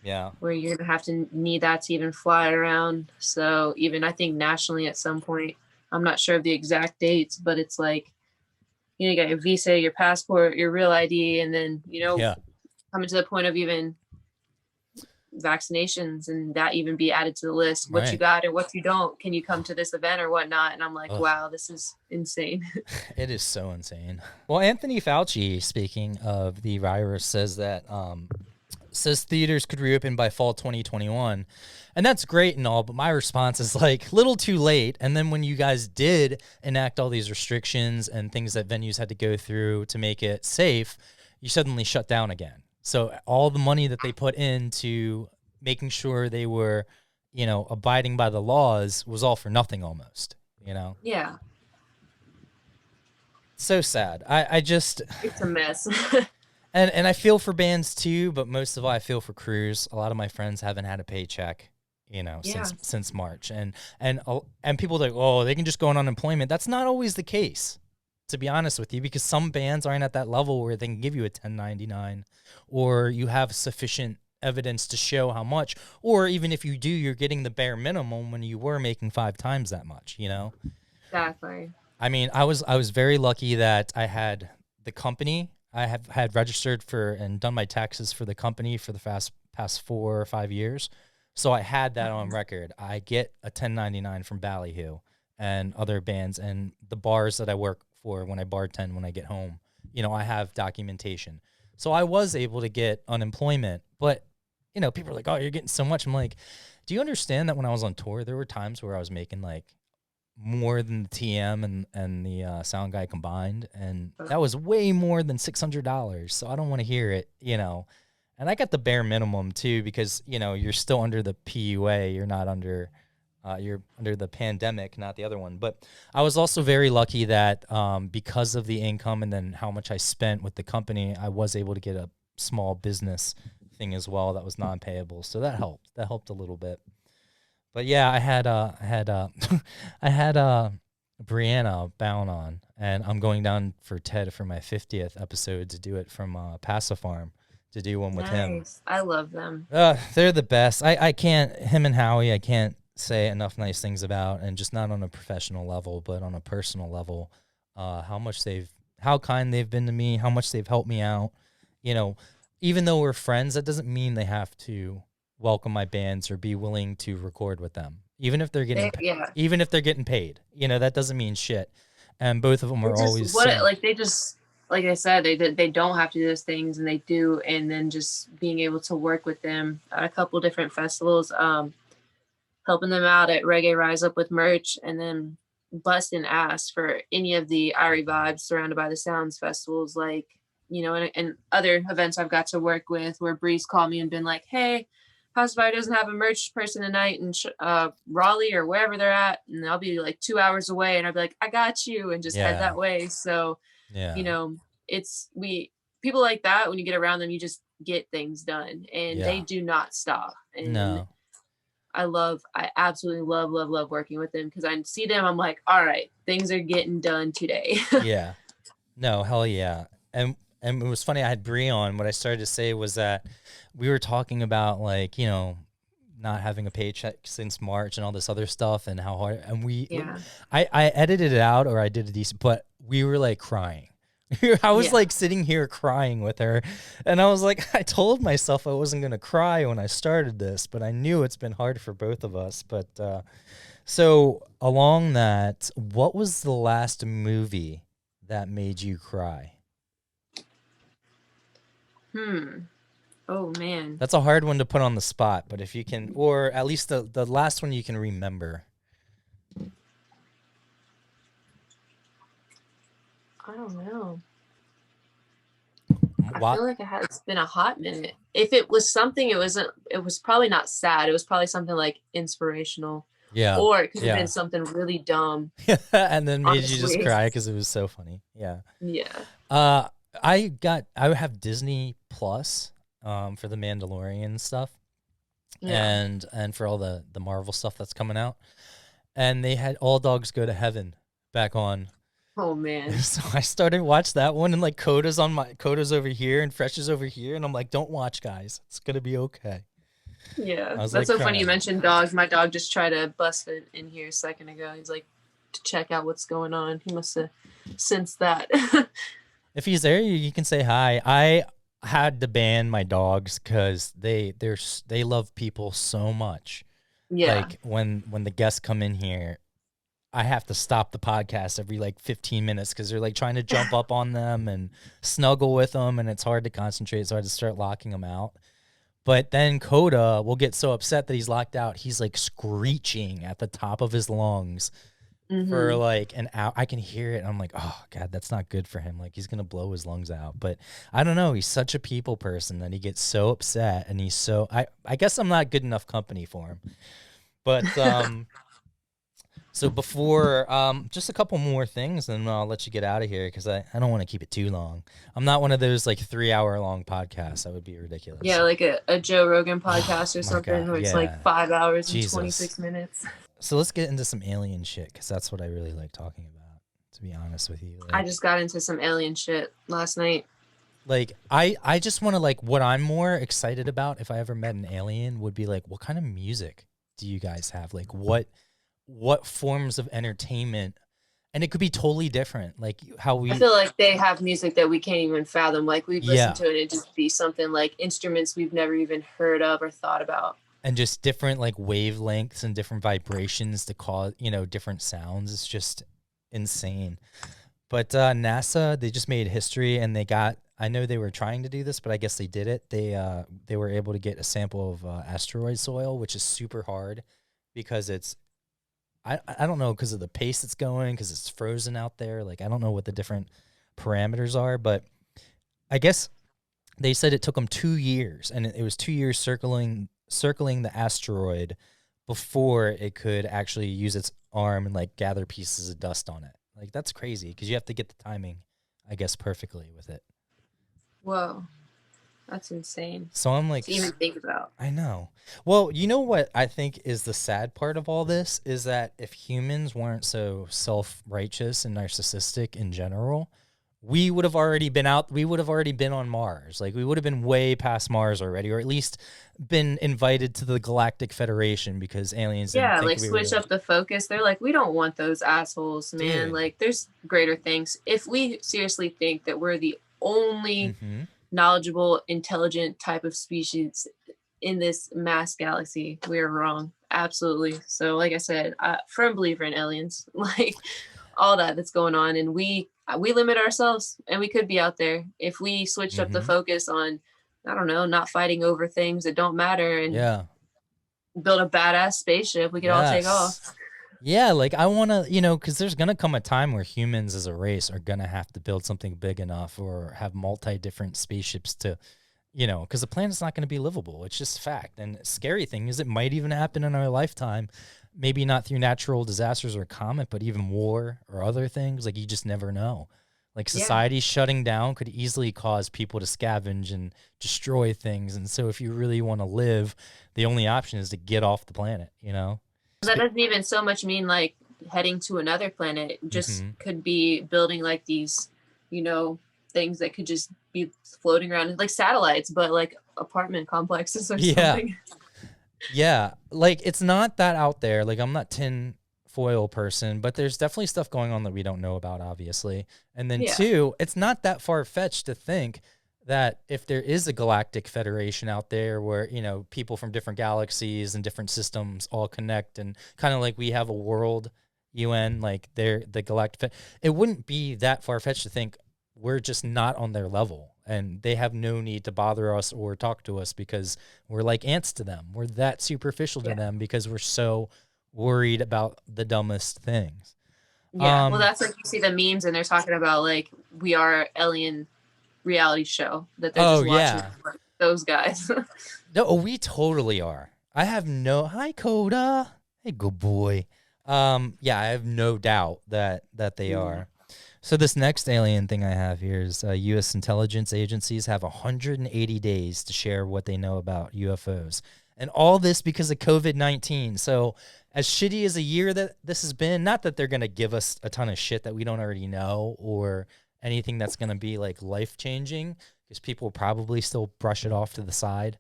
Yeah. Where you're going to have to need that to even fly around. So even I think nationally at some point, I'm not sure of the exact dates, but it's like, you got your visa, your passport, your real ID, and then, coming to the point of even vaccinations and that even be added to the list. What you got or what you don't. Can you come to this event or whatnot? And I'm like, wow, this is insane. It is so insane. Well, Anthony Fauci, speaking of the virus, says that says theaters could reopen by fall 2021. And that's great and all, but my response is like, little too late. And then when you guys did enact all these restrictions and things that venues had to go through to make it safe, you suddenly shut down again. So all the money that they put into making sure they were, abiding by the laws was all for nothing almost, Yeah. So sad. I just... It's a mess. And I feel for bands too, but most of all, I feel for crews. A lot of my friends haven't had a paycheck, since March, and people are like, oh, they can just go on unemployment. That's not always the case. to be honest with you, because some bands aren't at that level where they can give you a 1099 or you have sufficient evidence to show how much, or even if you do, you're getting the bare minimum when you were making 5 times that much, you know? Exactly. I mean, I was very lucky that I had the company. I have had registered for and done my taxes for the company for the past 4 or 5 years. So I had that on record. I get a 1099 from Ballyhoo and other bands and the bars that I work for when I bartend when I get home. You know, I have documentation. So I was able to get unemployment. But, you know, people are like, oh, you're getting so much. I'm like, do you understand that when I was on tour, there were times where I was making like more than the TM and the sound guy combined, and that was way more than $600. So I don't want to hear it, you know. And I got the bare minimum too, because you know you're still under the PUA. You're not under, you're under the pandemic, not the other one. But I was also very lucky that because of the income and then how much I spent with the company, I was able to get a small business thing as well that was non-payable. So that helped. That helped a little bit. But yeah, I had Brianna Bowne on, and I'm going down for Ted for my 50th episode to do it from Pacifarm, to do one with him. I love them. They're the best. I can't, him and Howie, I can't say enough nice things about, and just not on a professional level, but on a personal level, how kind they've been to me, how much they've helped me out. You know, even though we're friends, that doesn't mean they have to welcome my bands or be willing to record with them, even if they're getting even if they're getting paid. You know, that doesn't mean shit. And both of them are always like I said, they don't have to do those things, and they do. And then just being able to work with them at a couple different festivals, helping them out at Reggae Rise Up with merch, and then busting ass for any of the Irie Vibes Surrounded by the Sounds festivals, like, you know, and other events I've got to work with where Bree's called me and been like, hey, Pacify doesn't have a merch person tonight in Raleigh or wherever they're at, and I'll be like 2 hours away, and I'll be like, I got you, and just head that way. So, you know, people like that, when you get around them, you just get things done, and they do not stop. And no, I absolutely love working with them, because I see them, I'm like, all right, things are getting done today. yeah, no, hell yeah. And it was funny, I had Bree on. What I started to say was that we were talking about, like, you know, not having a paycheck since March and all this other stuff, and how hard, and I edited it out, or I did a decent, but we were like crying. I was like sitting here crying with her, and I was like, I told myself I wasn't going to cry when I started this, but I knew it's been hard for both of us. But so along that, what was the last movie that made you cry? Oh man, that's a hard one to put on the spot, but if you can, or at least the last one you can remember. I don't know. I feel like it's been a hot minute. If it was something, it was probably not sad. It was probably something like inspirational. Yeah. Or it could have been something really dumb. And then made you just cry because it was so funny. Yeah. Yeah. I have Disney Plus for the Mandalorian stuff, and for all the Marvel stuff that's coming out, and they had All Dogs Go to Heaven back on. Oh man! So I started watch that one, and like Coda's over here and Fresh is over here, and I'm like, don't watch, guys. It's gonna be okay. Yeah, that's like, so funny you mentioned dogs. My dog just tried to bust it in here a second ago. He's like, to check out what's going on. He must have sensed that. If he's there, you can say hi. I had to ban my dogs because they love people so much. Yeah. Like when the guests come in here, I have to stop the podcast every like 15 minutes because they're like trying to jump up on them and snuggle with them, and it's hard to concentrate, so I had to start locking them out. But then Coda will get so upset that he's locked out, he's like screeching at the top of his lungs. For like an hour. I can hear it, and I'm like, oh God, that's not good for him. Like, he's gonna blow his lungs out. But I don't know, he's such a people person that he gets so upset, and he's so I guess I'm not good enough company for him. But so before just a couple more things, and I'll let you get out of here because I don't want to keep it too long. I'm not one of those like 3-hour long podcasts. That would be ridiculous. Yeah, like a Joe Rogan podcast or something where it's like 5 hours and 26 minutes. So let's get into some alien shit, because that's what I really like talking about. to be honest with you. I just got into some alien shit last night. Like, I just want to, like, what I'm more excited about if I ever met an alien would be, like, what kind of music do you guys have? Like, what forms of entertainment? And it could be totally different. Like, how we... I feel like they have music that we can't even fathom. Like, we'd listen to it and it'd just be something like instruments we've never even heard of or thought about. And just different, like, wavelengths and different vibrations to cause, you know, different sounds. It's just insane. But NASA, they just made history, and they got... I know they were trying to do this, but I guess they did it. They were able to get a sample of asteroid soil, which is super hard because it's... I don't know, because of the pace it's going, because it's frozen out there. Like, I don't know what the different parameters are, but I guess they said it took them 2 years, and it was 2 years circling the asteroid before it could actually use its arm and, like, gather pieces of dust on it. Like, that's crazy, because you have to get the timing, I guess, perfectly with it. Whoa. That's insane. So I'm like... to even think about. I know. Well, you know what I think is the sad part of all this is that if humans weren't so self-righteous and narcissistic in general, we would have already been on Mars. Like, we would have been way past Mars already, or at least been invited to the Galactic Federation because aliens didn't think we switch up the focus. They're like, we don't want those assholes, man. Dude. Like, there's greater things. If we seriously think that we're the only knowledgeable, intelligent type of species in this mass galaxy, we're wrong. Absolutely. So, like I said, firm believer in aliens, like all that's going on, and we limit ourselves, and we could be out there if we switched up the focus on, I don't know, not fighting over things that don't matter, and build a badass spaceship. We could all take off. Yeah, like, I want to, you know, because there's going to come a time where humans as a race are going to have to build something big enough or have different spaceships to, you know, because the planet's not going to be livable. It's just fact. And scary thing is it might even happen in our lifetime, maybe not through natural disasters or comet, but even war or other things. Like, you just never know. Like, society shutting down could easily cause people to scavenge and destroy things. And so if you really want to live, the only option is to get off the planet, you know? That doesn't even so much mean like heading to another planet. It just could be building like these, you know, things that could just be floating around like satellites, but like apartment complexes or something. Yeah. Like, it's not that out there. Like, I'm not tin foil person, but there's definitely stuff going on that we don't know about, obviously. And then two, it's not that far fetched to think that if there is a galactic federation out there where, you know, people from different galaxies and different systems all connect, and kind of like we have a world UN, like the galactic, it wouldn't be that far-fetched to think we're just not on their level and they have no need to bother us or talk to us because we're like ants to them. We're that superficial to them because we're so worried about the dumbest things. Yeah, well, that's like you see the memes and they're talking about like we are alien reality show that they're just watching those guys. No, we totally are. I have hi Coda. Hey, good boy. I have no doubt that they are. So this next alien thing I have here is U.S. intelligence agencies have 180 days to share what they know about UFOs. And all this because of COVID-19. So as shitty as a year that this has been, not that they're going to give us a ton of shit that we don't already know or anything that's going to be like life-changing, because people will probably still brush it off to the side.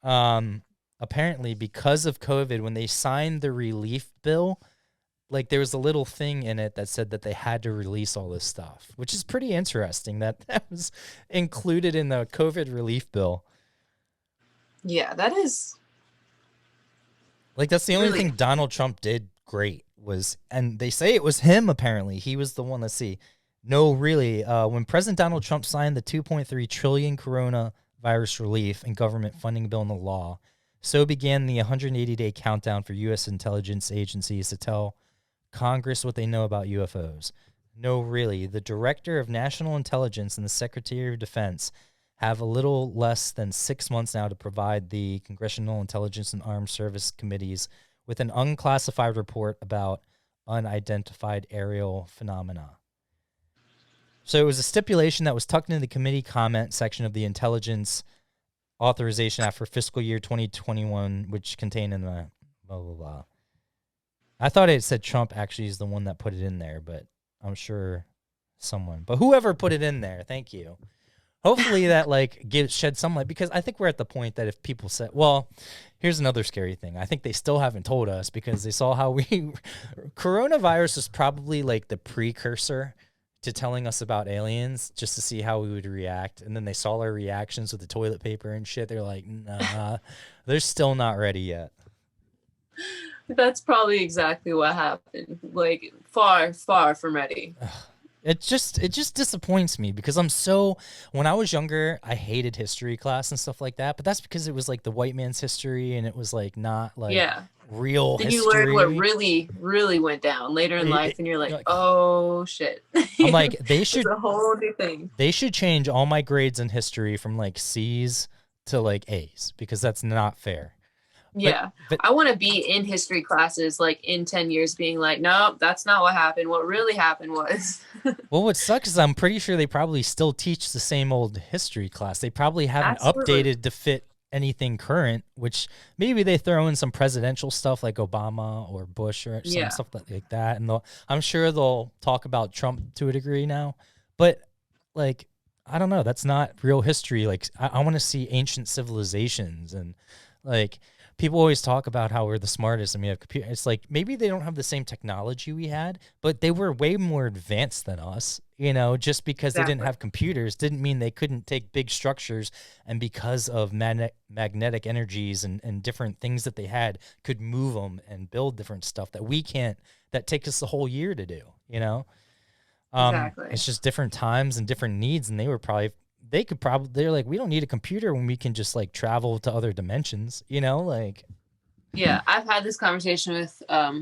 Apparently, because of COVID, when they signed the relief bill, like there was a little thing in it that said that they had to release all this stuff, which is pretty interesting that was included in the COVID relief bill. Yeah, that is. Like, that's the only thing Donald Trump did great was, and they say it was him, apparently. He was the one, let's see. No, really. When President Donald Trump signed the $2.3 trillion coronavirus relief and government funding bill into law, so began the 180-day countdown for U.S. intelligence agencies to tell Congress what they know about UFOs. No, really. The Director of National Intelligence and the Secretary of Defense have a little less than 6 months now to provide the Congressional Intelligence and Armed Service Committees with an unclassified report about unidentified aerial phenomena. So it was a stipulation that was tucked into the committee comment section of the Intelligence Authorization Act for fiscal year 2021, which contained in the blah, blah, blah. I thought it said Trump actually is the one that put it in there, but I'm sure someone, but whoever put it in there, thank you. Hopefully that like shed some light, because I think we're at the point that if people said, well, here's another scary thing. I think they still haven't told us, because they saw how coronavirus is probably like the precursor to telling us about aliens, just to see how we would react. And then they saw our reactions with the toilet paper and shit. They're like, nah, they're still not ready yet. That's probably exactly what happened. Like far, far from ready. It just disappoints me, because when I was younger, I hated history class and stuff like that, but that's because it was like the white man's history, and it was like not like real then history. You learn what really, really went down later in life, and you're like, oh shit. I'm like, they should, it's a whole new thing. They should change all my grades in history from like C's to like A's, because that's not fair. Yeah. But I want to be in history classes like in 10 years being like, nope, that's not what happened. What really happened was. Well, what sucks is I'm pretty sure they probably still teach the same old history class. They probably haven't updated to fit anything current, which maybe they throw in some presidential stuff like Obama or Bush or some stuff like that. And I'm sure they'll talk about Trump to a degree now. But like, I don't know. That's not real history. Like, I want to see ancient civilizations, and like, people always talk about how we're the smartest and we have computers. It's like, maybe they don't have the same technology we had, but they were way more advanced than us. You know, just because they didn't have computers didn't mean they couldn't take big structures, and because of magnetic energies and different things that they had, could move them and build different stuff that we can't, that take us the whole year to do, you know? It's just different times and different needs, and they're like, we don't need a computer when we can just like travel to other dimensions, you know, like. Yeah, I've had this conversation with a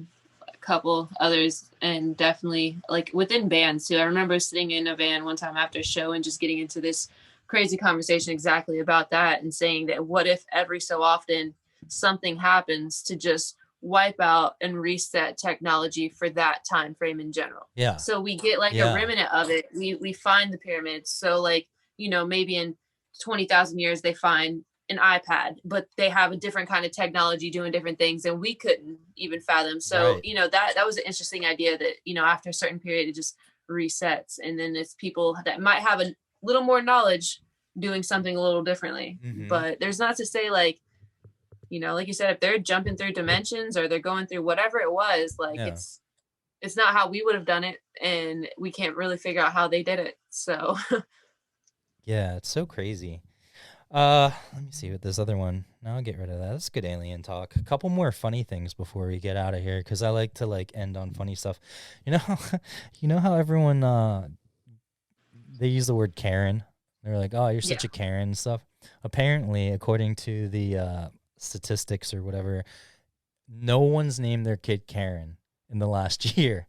couple others, and definitely like within bands too. I remember sitting in a van one time after a show and just getting into this crazy conversation exactly about that, and saying that what if every so often something happens to just wipe out and reset technology for that time frame in general. Yeah. So we get like a remnant of it. We find the pyramids. So like, you know, maybe in 20,000 years they find an iPad, but they have a different kind of technology doing different things, and we couldn't even fathom. So, you know, that was an interesting idea that, you know, after a certain period, it just resets. And then it's people that might have a little more knowledge doing something a little differently. Mm-hmm. But there's not to say like, you know, like you said, if they're jumping through dimensions or they're going through whatever it was, like it's not how we would have done it, and we can't really figure out how they did it. So yeah, it's so crazy. Let me see what this other one. No, I'll get rid of that. That's good alien talk. A couple more funny things before we get out of here, because I like to like end on funny stuff. You know how everyone they use the word Karen. They're like, "Oh, you're such a Karen" and stuff. Apparently, according to the statistics or whatever, no one's named their kid Karen in the last year.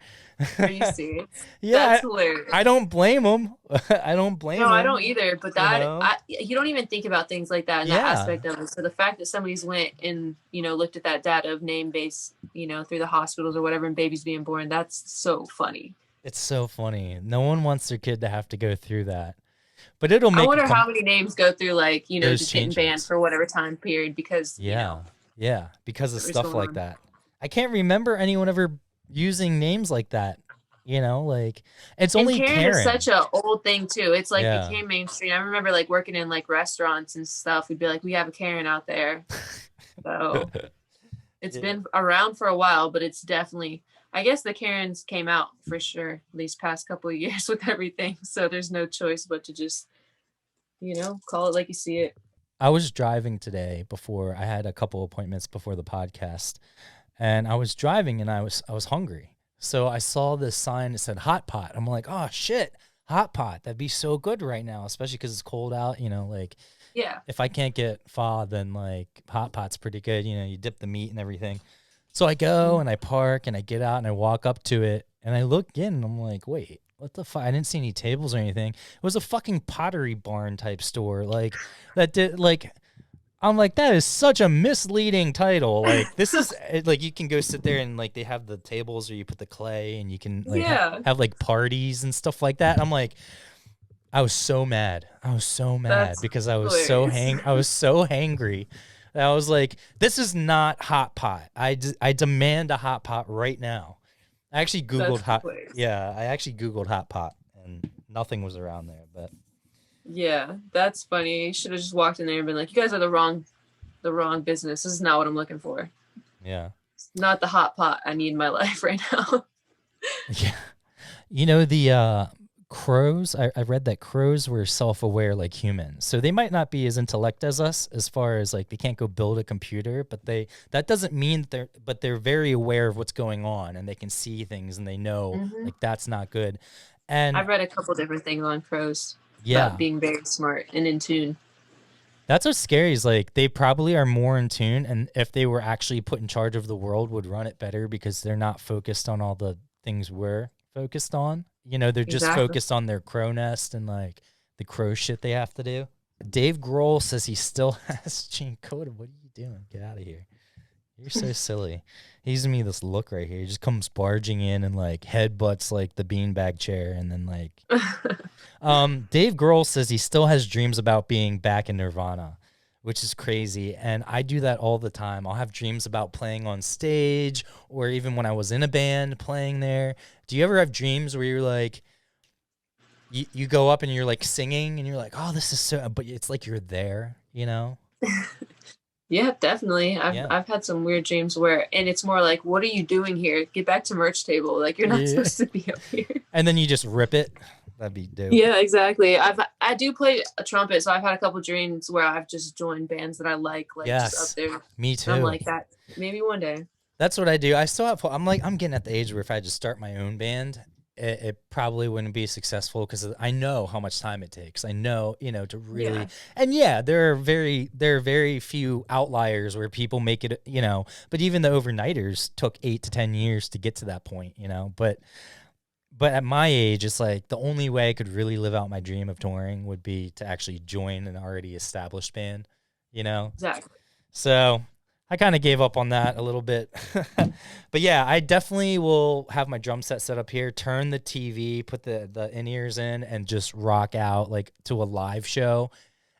Are you serious? Yeah, that's hilarious. I don't blame them. I don't blame them. No, I don't either. But that you don't even think about things like that in that aspect of it. So the fact that somebody's went and, you know, looked at that data of name base, you know, through the hospitals or whatever, and babies being born, that's so funny. It's so funny. No one wants their kid to have to go through that. But it'll make. I wonder how many names go through, like, you know, just getting banned for whatever time period because you know, because of stuff like that. I can't remember anyone ever using names like that. You know, like it's only Karen is such a old thing too. It's like became mainstream. I remember like working in like restaurants and stuff. We'd be like, we have a Karen out there. So it's been around for a while, but it's definitely. I guess the Karens came out for sure these past couple of years with everything. So there's no choice but to just, you know, call it like you see it. I was driving today before I had a couple appointments before the podcast, and I was driving and I was hungry. So I saw this sign that said HotPot. I'm like, oh shit, HotPot. That'd be so good right now, especially because it's cold out, you know, like if I can't get pho, then like HotPot's pretty good. You know, you dip the meat and everything. So I go and I park and I get out and I walk up to it and I look in and I'm like, wait, what the fuck? I didn't see any tables or anything. It was a fucking Pottery Barn type store. Like that did like, I'm like, that is such a misleading title. Like this is like, you can go sit there and like, they have the tables where you put the clay and you can like have like parties and stuff like that. I'm like, I was so mad. That's because I was hilarious. I was so hangry. I was like, this is not HotPot. I demand a HotPot right now. I actually That's Googled hilarious. I actually Googled HotPot and nothing was around there, but Yeah, that's funny. You should have just walked in there and been like, "You guys are the wrong business. This is not what I'm looking for. yeah. It's not the hot pot I need in my life right now." Yeah. You know, the crows, I read that crows were self-aware like humans. So they might not be as intellect as us as far as like they can't go build a computer, but that doesn't mean they're very aware of what's going on and they can see things and they know Mhm. like that's not good. And I've read a couple different things on crows about yeah, being very smart and in tune. that's what's scary is like they probably are more in tune and if they were actually put in charge of the world would run it better because they're not focused on all the things we're focused on. You know, they're just Exactly. focused on their crow nest and like the crow shit they have to do. Dave Grohl says he still has Gene Coda. What are you doing? Get out of here. You're so silly. He's giving me this look right here. He just comes barging in and like headbutts like the beanbag chair and then like Dave Grohl says he still has dreams about being back in Nirvana, which is crazy. And I do that all the time. I'll have dreams about playing on stage or even when I was in a band playing there. Do you ever have dreams where you're like, you go up and you're like singing and you're like, oh, this is so, but it's like you're there, you know? Yeah, definitely. Yeah. I've had some weird dreams where, and it's more like, what are you doing here? Get back to merch table. Like you're not Yeah. supposed to be up here. And then you just rip it. That'd be dope. Yeah, exactly. I do play a trumpet, so I've had a couple dreams where I've just joined bands that I like Yes. just up there. Me too. And I'm like that. Maybe one day. That's what I do. I still have, I'm getting at the age where if I just start my own band, it probably wouldn't be successful because I know how much time it takes. I know, you know, to really, Yeah. and yeah, there are very few outliers where people make it, you know, but even the overnighters took 8 to 10 years to get to that point, you know, but at my age, it's like the only way I could really live out my dream of touring would be to actually join an already established band, you know? Exactly. So I kind of gave up on that a little bit. But yeah, I definitely will have my drum set up here, turn the TV, put the in-ears in, and just rock out like to a live show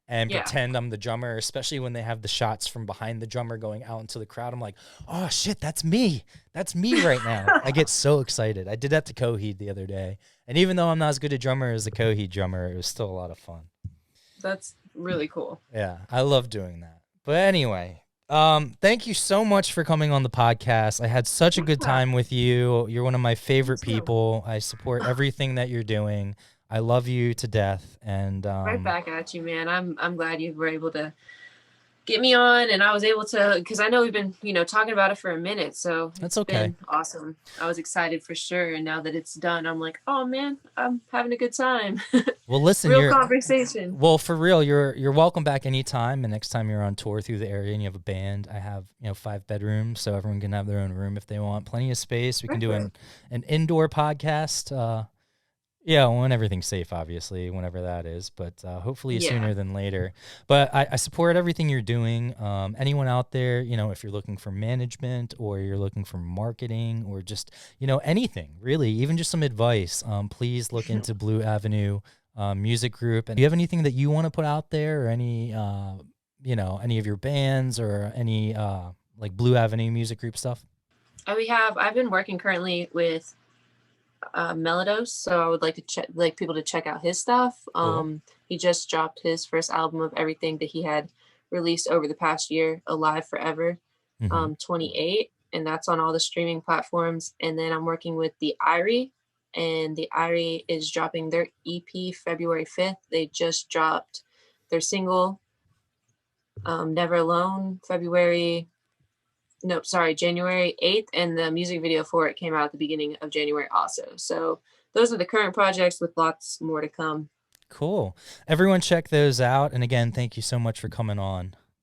and Yeah. pretend I'm the drummer, especially when they have the shots from behind the drummer going out into the crowd. I'm like, oh shit, that's me. That's me right now. I get so excited. I did that to Coheed the other day. And even though I'm not as good a drummer as the Coheed drummer, it was still a lot of fun. That's really cool. Yeah, I love doing that. But anyway, thank you so much for coming on the podcast. I had such a good time with you. You're one of my favorite people. I support everything that you're doing. I love you to death. And Right back at you, man. I'm glad you were able to get me on, and I was able to, because I know we've been, talking about it for a minute, so That's it's okay. been awesome. I was excited for sure, and now that it's done, I'm like, oh man, I'm having a good time. Well, listen, Real conversation. Well, for real, you're welcome back anytime. And next time you're on tour through the area and you have a band, I have 5 bedrooms, so everyone can have their own room if they want. Plenty of space. We can do an indoor podcast. Yeah, when everything's safe, obviously, whenever that is, but hopefully sooner than later. But I support everything you're doing. Anyone out there, if you're looking for management or you're looking for marketing or just, anything, really, even just some advice, please look into Blue Avenue Music Group. And do you have anything that you want to put out there or any, any of your bands or any like Blue Avenue Music Group stuff? I've been working currently with Melodose, so I would like to people to check out his stuff. Cool. He just dropped his first album of everything that he had released over the past year, Alive Forever, 28, and that's on all the streaming platforms. And then I'm working with the Irie, and the Irie is dropping their EP February 5th. They just dropped their single Never Alone January 8th, and the music video for it came out at the beginning of January also. So those are the current projects with lots more to come. Cool. Everyone check those out. And again, thank you so much for coming on.